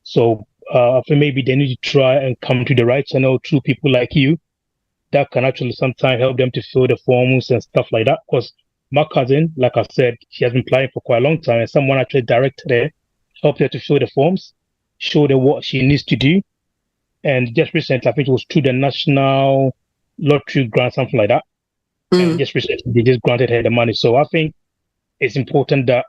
So I think maybe they need to try and come to the right channel through people like you that can actually sometimes help them to fill the forms and stuff like that. Because my cousin, like I said, she has been applying for quite a long time, and someone actually directed her, helped her to fill the forms, showed her what she needs to do. And just recently, I think it was through the National Lottery grant, something like that. And just recently, they just granted her the money. So I think it's important that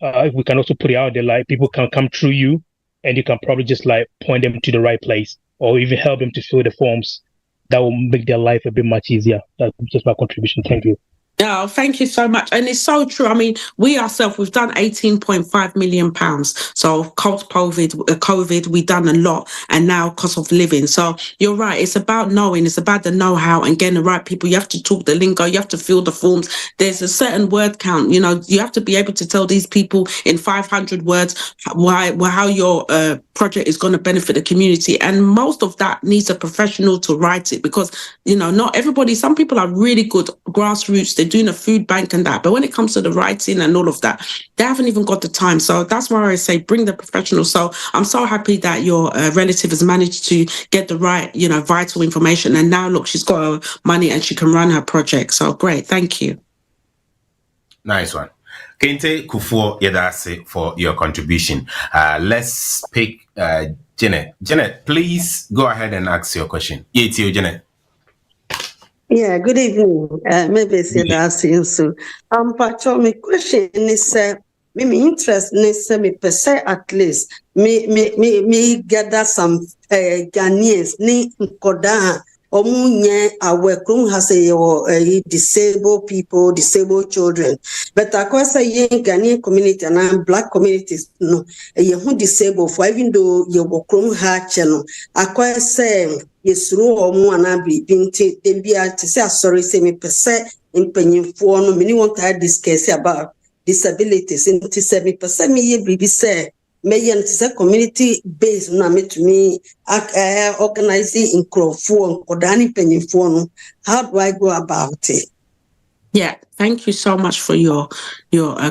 if we can also put it out there, like people can come through you and you can probably just like point them to the right place or even help them to fill the forms that will make their life a bit much easier. That's just my contribution. Thank you. Oh, thank you so much. And it's so true. I mean, we ourselves, we've done £18.5 million. So COVID, we've done a lot. And now cost of living. So you're right. It's about knowing. It's about the know-how and getting the right people. You have to talk the lingo. You have to fill the forms. There's a certain word count. You know, you have to be able to tell these people in 500 words how your project is going to benefit the community. And most of that needs a professional to write it because, you know, not everybody, some people are really good grassroots. They're doing a food bank and that. But when it comes to the writing and all of that, they haven't even got the time. So that's why I say bring the professionals. So I'm so happy that your relative has managed to get the right, you know, vital information. And now, look, she's got her money and she can run her project. So great. Thank you. Nice one. Kente Kufuor Yedase for your contribution. Let's pick Janet. Janet, please go ahead and ask your question. It's you, Janet. Yeah, good evening. Maybe it's Yedase also. Pacho, my question is, me interest is me per se at least me gather some Ghanaians ni koda. Omunye awekrum has a disabled people, disabled children. But across a young Ghanaian community and black communities, no, a young disabled for even though you wokrum ha channel. Across say yes, room and I be binti, they be to say sorry, say me per se in penny for no many want to discuss about disabilities in 70% me be say. Mayan is a community based na to me organizing in Crawford or Danny Penny phone. How do I go about it? Yeah, thank you so much for your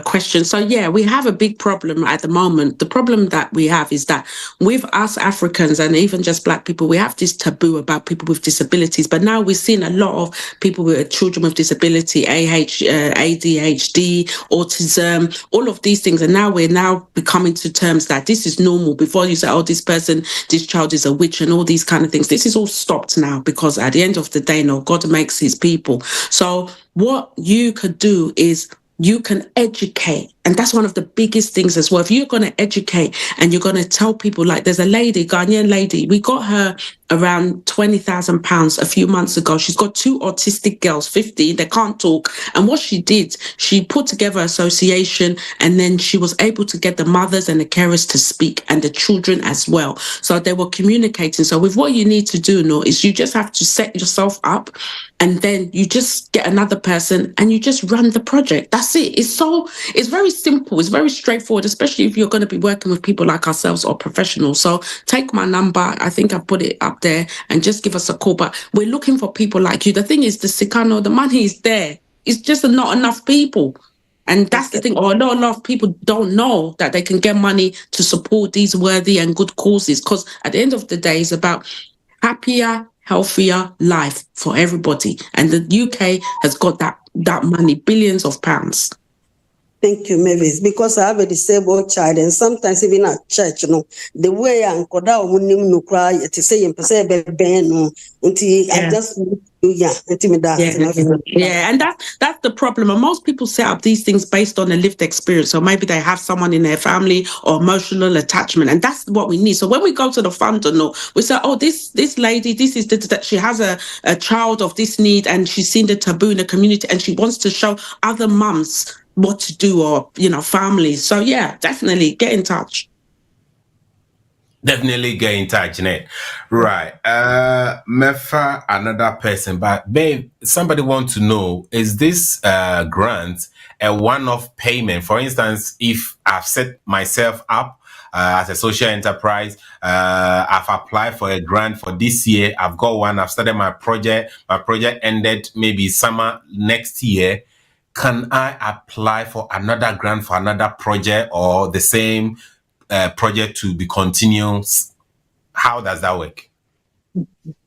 question. So yeah, we have a big problem at the moment. The problem that we have is that with us Africans and even just black people, we have this taboo about people with disabilities. But now we're seeing a lot of people with children with disability, ADHD, autism, all of these things. And now we're becoming to terms that this is normal. Before you say, oh, this child is a witch and all these kind of things. This is all stopped now because at the end of the day, no, God makes his people. So what you could do is you can educate. And that's one of the biggest things as well. If you're going to educate and you're going to tell people, like there's a lady, Ghanaian lady, we got her around £20,000 a few months ago. She's got 2 autistic girls, 15, they can't talk. And what she did, she put together an association and then she was able to get the mothers and the carers to speak and the children as well. So they were communicating. So with what you need to do, no, is you just have to set yourself up and then you just get another person and you just run the project. That's it. It's very simple. It's very straightforward, especially if you're going to be working with people like ourselves or professionals. So take my number. I think I put it up there and just give us a call. But we're looking for people like you. The thing is, the Sikano, the money is there. It's just not enough people. And that's the thing. Or a lot of people don't know that they can get money to support these worthy and good causes. Because at the end of the day, it's about happier, healthier life for everybody. And the UK has got that money, billions of pounds. Thank you, Mavis. Because I have a disabled child, and sometimes even at church, you know, the way I'm koda umunim no cry to say in percent no until I just and that's the problem. And most people set up these things based on a lived experience. So maybe they have someone in their family or emotional attachment, and that's what we need. So when we go to the funder, no, we say, oh, this lady, this is that she has a child of this need, and she's seen the taboo in the community, and she wants to show other mums what to do, or families. So yeah, definitely get in touch. Definitely get in touch, Nate. Right. Mefa another person, but babe, somebody want to know, is this grant a one-off payment? For instance, if I've set myself up as a social enterprise, I've applied for a grant for this year, I've got one, I've started my project ended maybe summer next year. Can I apply for another grant for another project, or the same project to be continuous? How does that work?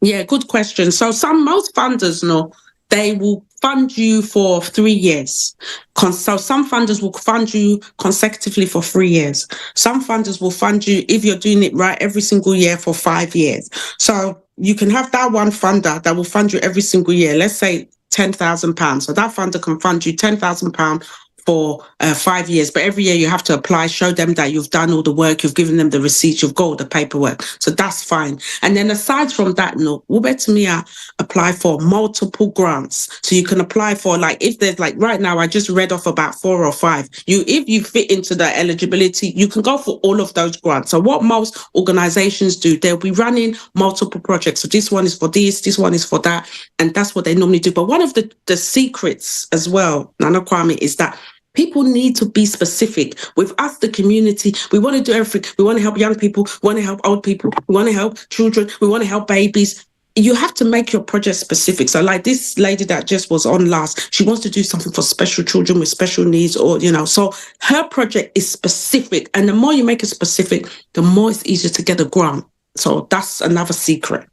Yeah, good question. So most funders know they will fund you for 3 years. So some funders will fund you consecutively for 3 years. Some funders will fund you, if you're doing it right, every single year for 5 years. So you can have that one funder that will fund you every single year. Let's say £10,000. So that funder can fund you £10,000 for 5 years, but every year you have to apply, show them that you've done all the work, you've given them the receipts, you've got all the paperwork. So that's fine. And then aside from that, no, Ubetumia apply for multiple grants. So you can apply for, like, if there's, like, right now, I just read off about 4 or 5. If you fit into the eligibility, you can go for all of those grants. So what most organizations do, they'll be running multiple projects. So this one is for this one is for that. And that's what they normally do. But one of the secrets as well, Nana Kwame, is that people need to be specific. With us, the community, we want to do everything. We want to help young people. We want to help old people. We want to help children. We want to help babies. You have to make your project specific. So like this lady that just was on last, she wants to do something for special children with special needs, or, so her project is specific. And the more you make it specific, the more it's easier to get a grant. So that's another secret.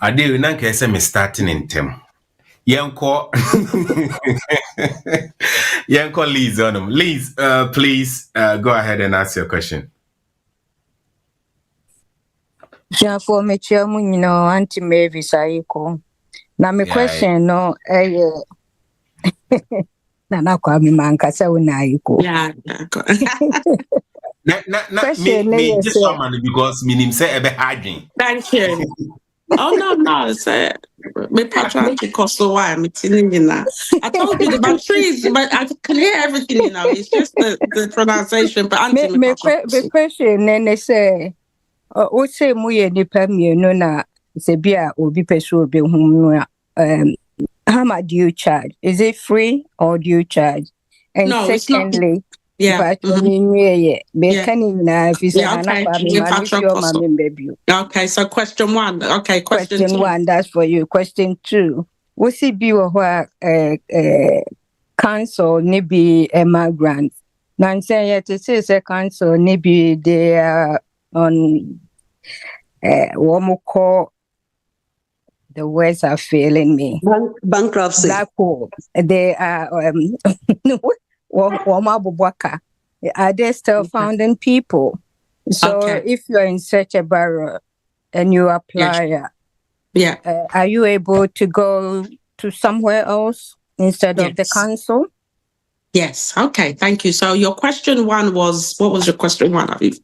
I do not say me starting in term. Yanko Liz on them. Liz, please go ahead and ask your question. For me, Auntie Mavis Aiko. Now, my question, no, Nana Kwame Mankasa Unaiko. Yeah, me just someone because me name say ebe harding. Thank you. Oh no, sir. Me patron to cost so why I'm telling you now. I told you about trees, but I can hear everything, It's just the pronunciation. But me question, then they say, "O say muye nipa mienu na se bia obi pesu obi hum how much do you charge? Is it free or do you charge?" And no, secondly, yeah. Okay, so question 1. Okay, question 1, that's for you. Question 2. What's it be what council maybe migrant? Now saying yet it says a council maybe they are on what we call, the words are failing me. Bankruptcy. Black hole. They are are they still founding people? So if you're in such a borough and you apply, are you able to go to somewhere else instead of the council? Yes. Okay. Thank you. So your question 1 was, what was your question 1? It's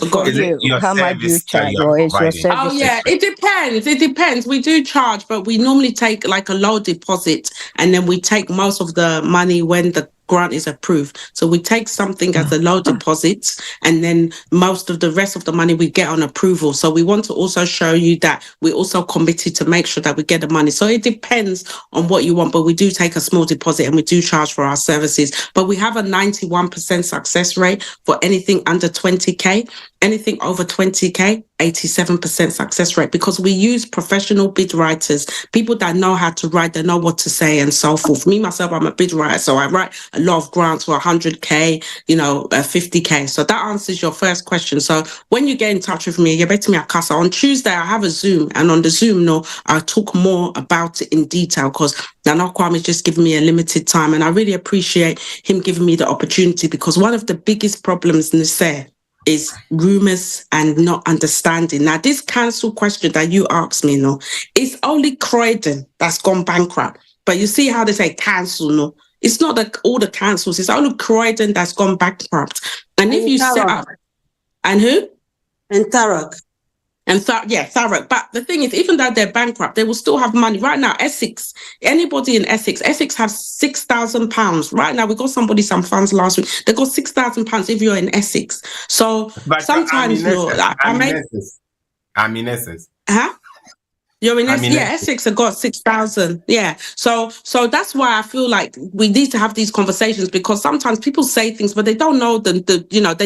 for you. How much do you charge, or is your service? Oh yeah, it depends. It depends. We do charge, but we normally take like a low deposit, and then we take most of the money when the grant is approved. So we take something as a low deposit, and then most of the rest of the money we get on approval. So we want to also show you that we're also committed to make sure that we get the money. So it depends on what you want, but we do take a small deposit and we do charge for our services. But we have a 91% success rate for anything under 20K. Anything over 20K, 87% success rate, because we use professional bid writers, people that know how to write, they know what to say and so forth. Me, myself, I'm a bid writer, so I write a lot of grants for 100K, 50K. So that answers your first question. So when you get in touch with me, you bet me at Casa. On Tuesday, I have a Zoom, and on the Zoom, I'll talk more about it in detail, because Nana Kwame is just giving me a limited time, and I really appreciate him giving me the opportunity, because one of the biggest problems in this is rumors and not understanding. Now, this council question that you asked me, it's only Croydon that's gone bankrupt. But you see how they say council, it's not all the councils, it's only Croydon that's gone bankrupt. And if you set up, and who? And Thurrock. And Thurrock. But the thing is, even though they're bankrupt, they will still have money. Right now, Essex, anybody in Essex has £6,000. Right now, we got somebody some funds last week. They got £6,000 if you're in Essex. So but sometimes, I'm in Essex. Huh? You're in Essex? Yeah, Essex have got 6,000. Yeah. So that's why I feel like we need to have these conversations, because sometimes people say things, but they don't know they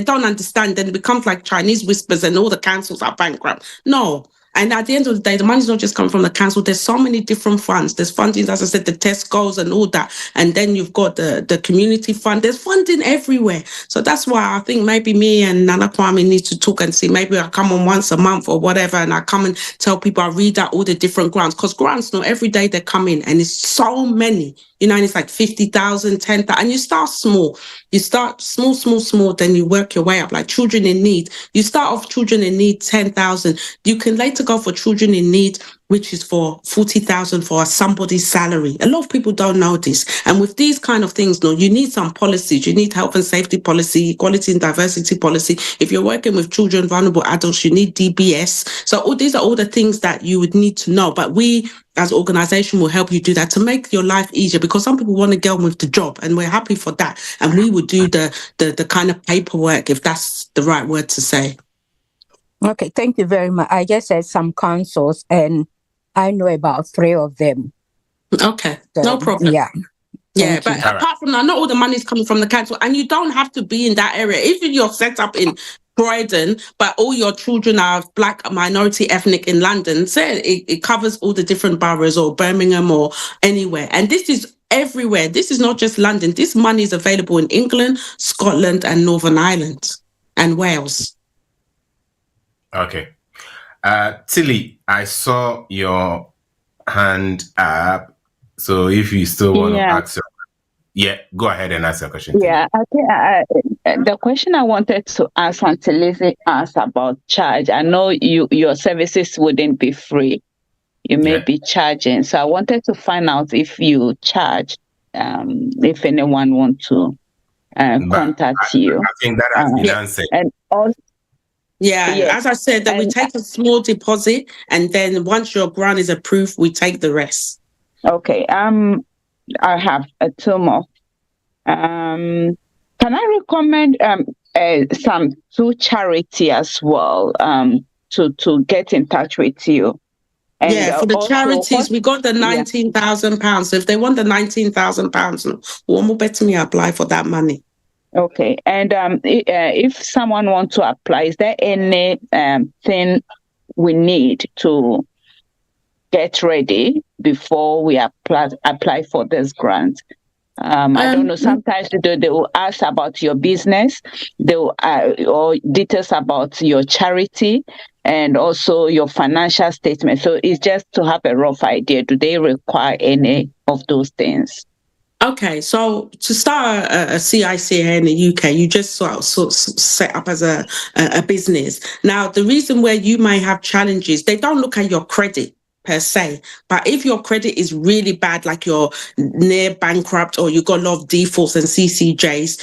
don't understand. Then it becomes like Chinese whispers and all the councils are bankrupt. No. And at the end of the day, the money's not just coming from the council. There's so many different funds. There's funding, as I said, the Tesco's and all that. And then you've got the community fund. There's funding everywhere. So that's why I think maybe me and Nana Kwame need to talk and see. Maybe I come on once a month or whatever, and I come and tell people, I read out all the different grants. Because grants, every day they come in, and it's so many. And it's like 50,000, 10,000, and you start small. You start small, then you work your way up. Like children in need. You start off children in need, 10,000. You can later go go for children in need, which is for 40,000 for somebody's salary. A lot of people don't know this. And with these kind of things, no, you need some policies. You need health and safety policy, equality and diversity policy. If you're working with children, vulnerable adults, you need DBS. So all these are all the things that you would need to know. But we as organization will help you do that to make your life easier, because some people want to get on with the job, and we're happy for that. And we would do the kind of paperwork, if that's the right word to say. Okay, thank you very much. I just said some councils, and I know about 3 of them. Okay, So, no problem. Yeah. Yeah, but apart from that, not all the money is coming from the council, and you don't have to be in that area. If you're set up in Croydon, but all your children are Black, minority, ethnic in London, say it covers all the different boroughs, or Birmingham, or anywhere. And this is everywhere. This is not just London. This money is available in England, Scotland, and Northern Ireland, and Wales. Okay. Tilly, I saw your hand up. So if you still want to ask go ahead and ask your question. Yeah, I think the question I wanted to ask Auntie Lizzie asked about charge. I know your services wouldn't be free. You may be charging. So I wanted to find out if you charge, if anyone want to contact you. I think that has been answered. And also, as I said, that we take a small deposit, and then once your grant is approved, we take the rest. Okay. I have 2 more. Can I recommend some 2 charity as well to get in touch with you? And for the charities, we got the £19,000. So if they want the £19,000, one more bet me apply for that money. Okay. And if someone wants to apply, is there any thing we need to get ready before we apply for this grant? I don't know. Sometimes they will ask about your business, they will, or details about your charity, and also your financial statement. So it's just to have a rough idea. Do they require any of those things? Okay, so to start a CICA in the UK, you just sort of set up as a business. Now, the reason where you may have challenges, they don't look at your credit per se, but if your credit is really bad, like you're near bankrupt or you got a lot of defaults and CCJs,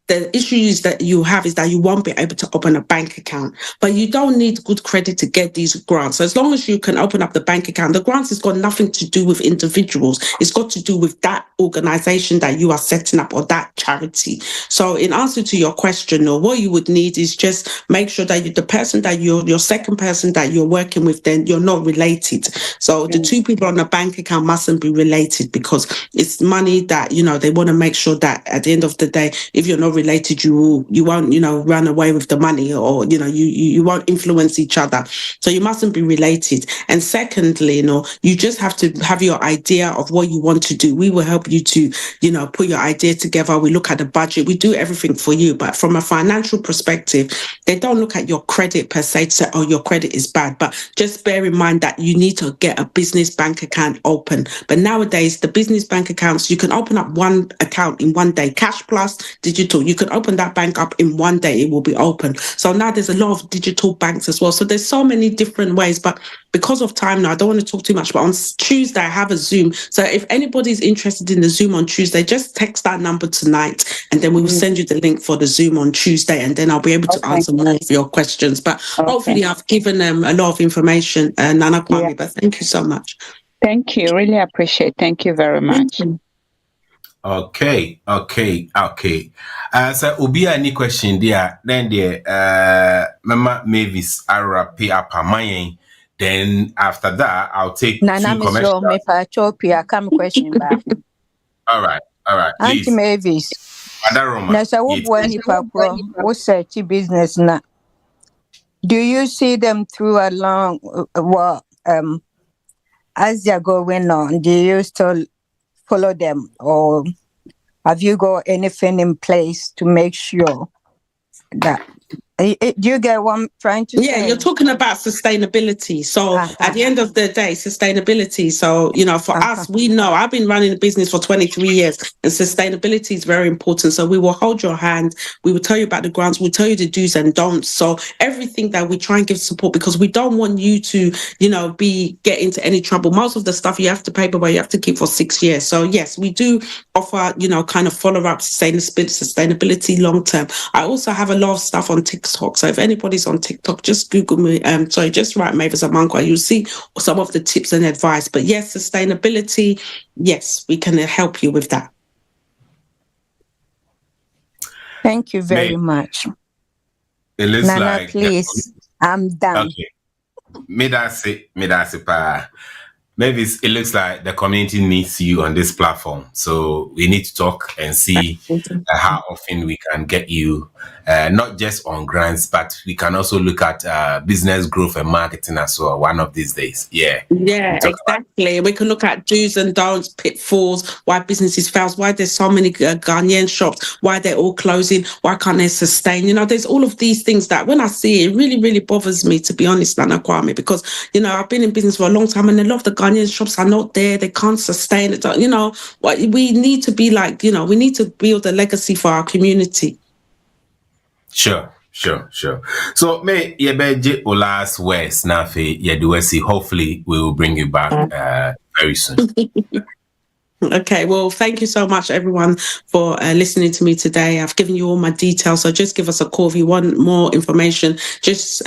the issues that you have is that you won't be able to open a bank account. But you don't need good credit to get these grants. So as long as you can open up the bank account, the grants has got nothing to do with individuals. It's got to do with that organization that you are setting up, or that charity. So in answer to your question, what you would need is just make sure that the person that your second person that you're working with, then you're not related. So the 2 people on the bank account mustn't be related, because it's money that, they want to make sure that at the end of the day, if you're not related, you won't, run away with the money, or, you won't influence each other. So you mustn't be related. And secondly, you just have to have your idea of what you want to do. We will help you to, put your idea together. We look at the budget. We do everything for you. But from a financial perspective, they don't look at your credit per se to say, oh, your credit is bad. But just bear in mind that you need to get a business bank account open. But nowadays, the business bank accounts, you can open up one account in one day, cash plus digital. You can open that bank up in one day, it will be open. So now there's a lot of digital banks as well. So there's so many different ways, but because of time now, I don't want to talk too much, but on Tuesday, I have a Zoom. So if anybody's interested in the Zoom on Tuesday, just text that number tonight, and then we will send you the link for the Zoom on Tuesday, and then I'll be able to answer more of your questions. But hopefully I've given them a lot of information, Nana Kwame, but thank you so much. Thank you. Really appreciate it. Thank you very much. Okay. So Obi, any question there? Then Mama Mavis, I wrap up mine. Then after that, I'll take 2 commercials. Come question back. All right. Auntie Mavis. Nasa wubwani papro, what's business na? Do you see them through along as they're going on? Do you still follow them, or have you got anything in place to make sure that Do you get what I'm trying to say? Yeah, you're talking about sustainability. So at the end of the day, sustainability. So, for us, we know I've been running a business for 23 years and sustainability is very important. So we will hold your hand. We will tell you about the grants. We'll tell you the do's and don'ts. So everything that we try and give support, because we don't want you to, get into any trouble. Most of the stuff you have to pay, but you have to keep for 6 years. So yes, we do offer, kind of follow up sustainability long term. I also have a lot of stuff on TikTok. So if anybody's on TikTok, just Google me. Just write Mavis Amankwah. You'll see some of the tips and advice. But yes, sustainability. Yes, we can help you with that. Thank you very much. It looks Nana, like please. I'm done. Okay. Me that say pa. Maybe it looks like the community needs you on this platform. So we need to talk and see how often we can get you, not just on grants, but we can also look at business growth and marketing as well one of these days. Yeah. Yeah, exactly. We can look at do's and don'ts, pitfalls, why businesses fail, why there's so many Ghanaian shops, why they're all closing, why can't they sustain? There's all of these things that when I see it, really, really bothers me, to be honest, Nana Kwame, because, I've been in business for a long time and a lot of the Ghanaian shops are not there. They can't sustain it. We need to be like, we need to build a legacy for our community. Sure. So may ye last words now for ye hopefully we will bring you back very soon. Okay, well, thank you so much, everyone, for listening to me today. I've given you all my details, so just give us a call if you want more information. Just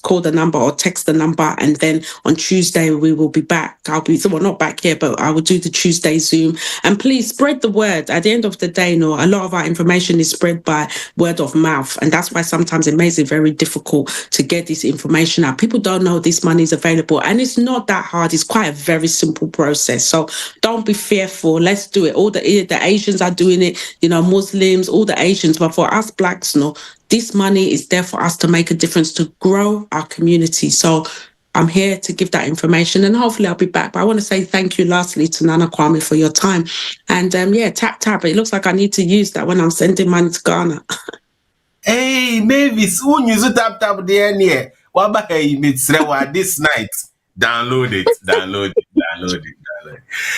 call the number or text the number, and then on Tuesday we will be back. Not back here, but I will do the Tuesday Zoom. And please spread the word. At the end of the day, a lot of our information is spread by word of mouth, and that's why sometimes it makes it very difficult to get this information out. People don't know this money is available, and it's not that hard. It's quite a very simple process. So don't be fearful. Let's do it. All the Asians are doing it. Muslims, all the Asians, but for us blacks, this money is there for us to make a difference, to grow our community. So I'm here to give that information, and hopefully I'll be back. But I want to say thank you lastly to Nana Kwame for your time. And tap. It looks like I need to use that when I'm sending money to Ghana. Hey, Mavis, who use tap there near? What about this night? Download it.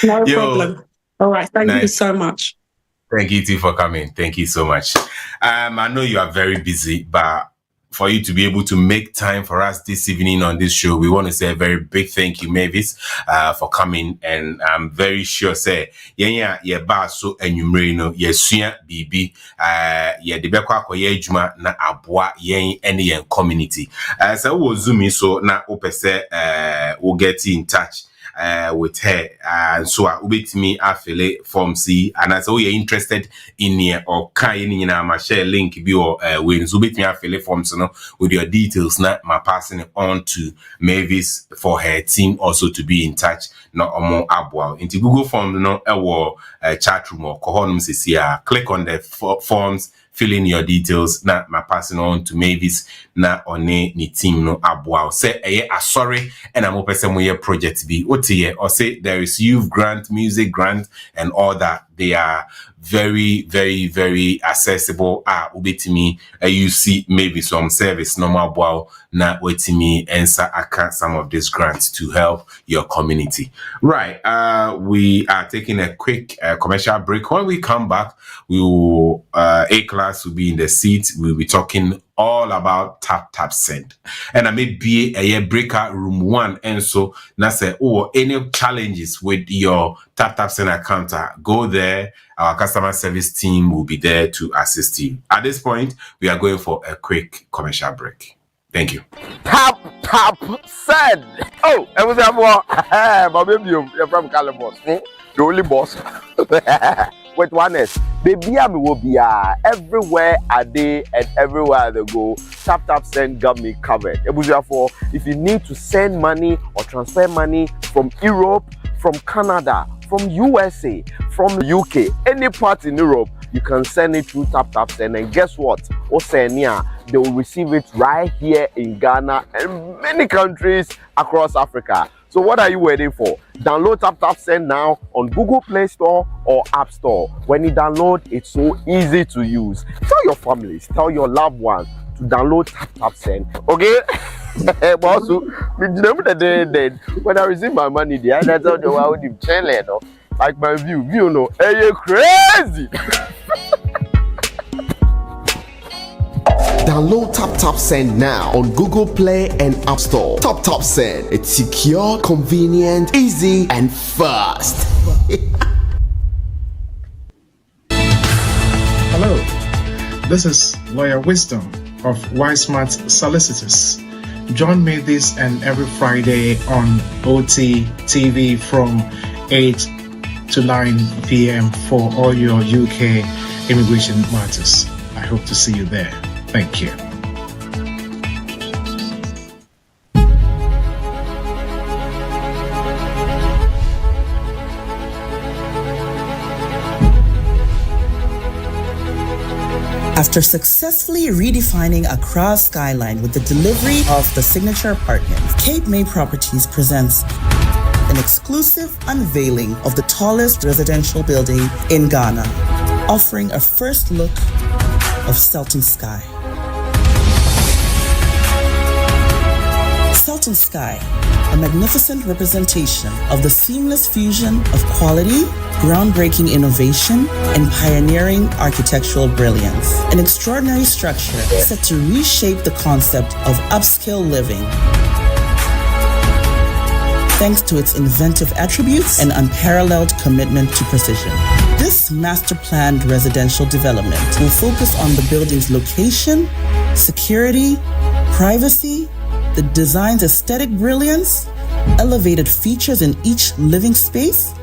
No problem. All right. Thank you so much. Thank you too for coming. Thank you so much. I know you are very busy, but for you to be able to make time for us this evening on this show, we want to say a very big thank you, Mavis, for coming. And I'm very sure, say, baso and you suya bibi, de bekwa juma na abwa any community. So we'll zoom in, so na opese we'll get in touch with her, and so ubit me affiliate form C, and as you're interested in here or kind my share link be or when ubit me affiliate forms with your details now my passing it on to Mavis for her team also to be in touch not more abwa into Google Form chat room or kohonum CCR. Click on the forms, fill in your details, na my passing on to Mavis na one ni team no abwa. Say sorry and I'm open some project be or say there is youth grant, music grant, and all that. They are very, very, very accessible. Ubetimi, you see maybe some service normal bow na wetimi answer account some of these grants to help your community. Right. We are taking a quick commercial break. When we come back, we will A-Class will be in the seat. We'll be talking all about tap send, and I may be a breakout room 1, and so now say any challenges with your tap send account, go there. Our customer service team will be there to assist you. At this point, we are going for a quick commercial break. Thank you. Tap send. Oh, I was my baby, you're from Calabos, the only boss. With oneness, baby, will be everywhere a day and everywhere they go. Tap send got me covered. Therefore, if you need to send money or transfer money from Europe, from Canada, from USA, from UK, any part in Europe, you can send it through tap send. And guess what? Oceania, they will receive it right here in Ghana and many countries across Africa. So what are you waiting for? Download tap send now on Google Play Store or App Store. When you download, it's so easy to use. Tell your families, tell your loved ones, to download tap send. Okay? But also, when I receive my money, the other time I would have channel, like my view, no, hey, you crazy. Download Tap Send now on Google Play and App Store. Tap Send. It's secure, convenient, easy, and fast. Hello, this is Lawyer Wisdom of Wismart Solicitors. Join me this and every Friday on OT TV from 8 to 9 p.m. for all your UK immigration matters. I hope to see you there. Thank you. After successfully redefining Accra's skyline with the delivery of the signature apartment, Cape May Properties presents an exclusive unveiling of the tallest residential building in Ghana, offering a first look of Sultan Sky. Sultan Sky, a magnificent representation of the seamless fusion of quality, groundbreaking innovation, and pioneering architectural brilliance. An extraordinary structure set to reshape the concept of upscale living, thanks to its inventive attributes and unparalleled commitment to precision. This master-planned residential development will focus on the building's location, security, privacy, the design's aesthetic brilliance, elevated features in each living space,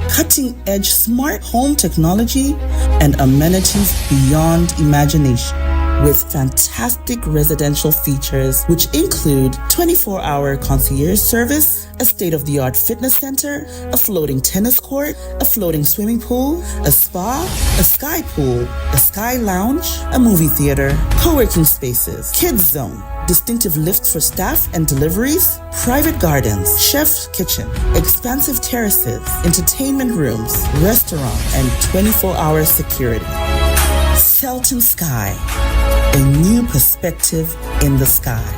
cutting-edge smart home technology, and amenities beyond imagination, with fantastic residential features which include 24-hour concierge service, a state-of-the-art fitness center, a floating tennis court, a floating swimming pool, a spa, a sky pool, a sky lounge, a movie theater, co-working spaces, kids zone, distinctive lifts for staff and deliveries, private gardens, chef's kitchen, expansive terraces, entertainment rooms, restaurant, and 24-hour security. Sultan Sky, a new perspective in the sky.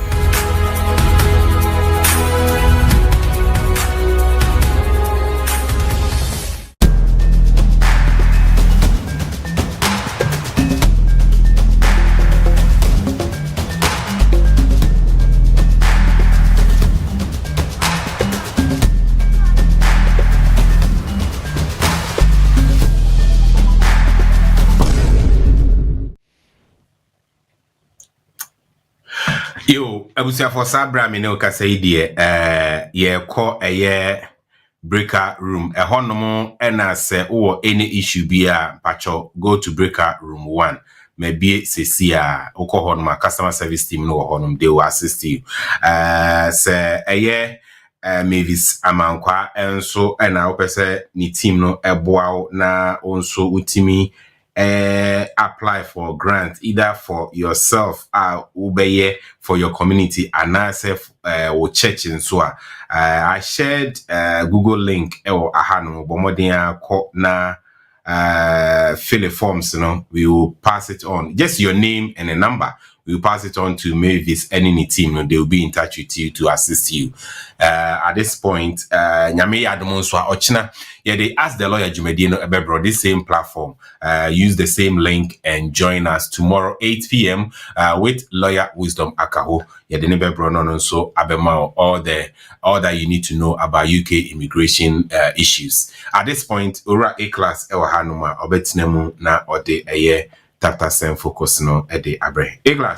Yo, abusia for sabra me no kasa idie ye call breaker room honomo na se or any issue bia pacho go to breaker room 1 maybe sesia oko honoma customer service team no honum they will assist you se Mavis Amankwah enso na opese ni team no eboa na onso utimi apply for grant either for yourself ubeye for your community and or church in so I shared Google link or ahano bomodia na fill the forms, we will pass it on, just your name and a number. We will pass it on to Mavis and any team, and they will be in touch with you to assist you. At this point, Nyame Adomonswa Ochina, they asked the lawyer Jumedino Ebebro this same platform, use the same link and join us tomorrow 8 p.m. With Lawyer Wisdom Akaho. So Abema, all that you need to know about UK immigration issues. At this point, Ura A-class Ewa Hanuma Obetnemu na ode eye Tap Send focus no ede abre. A-class.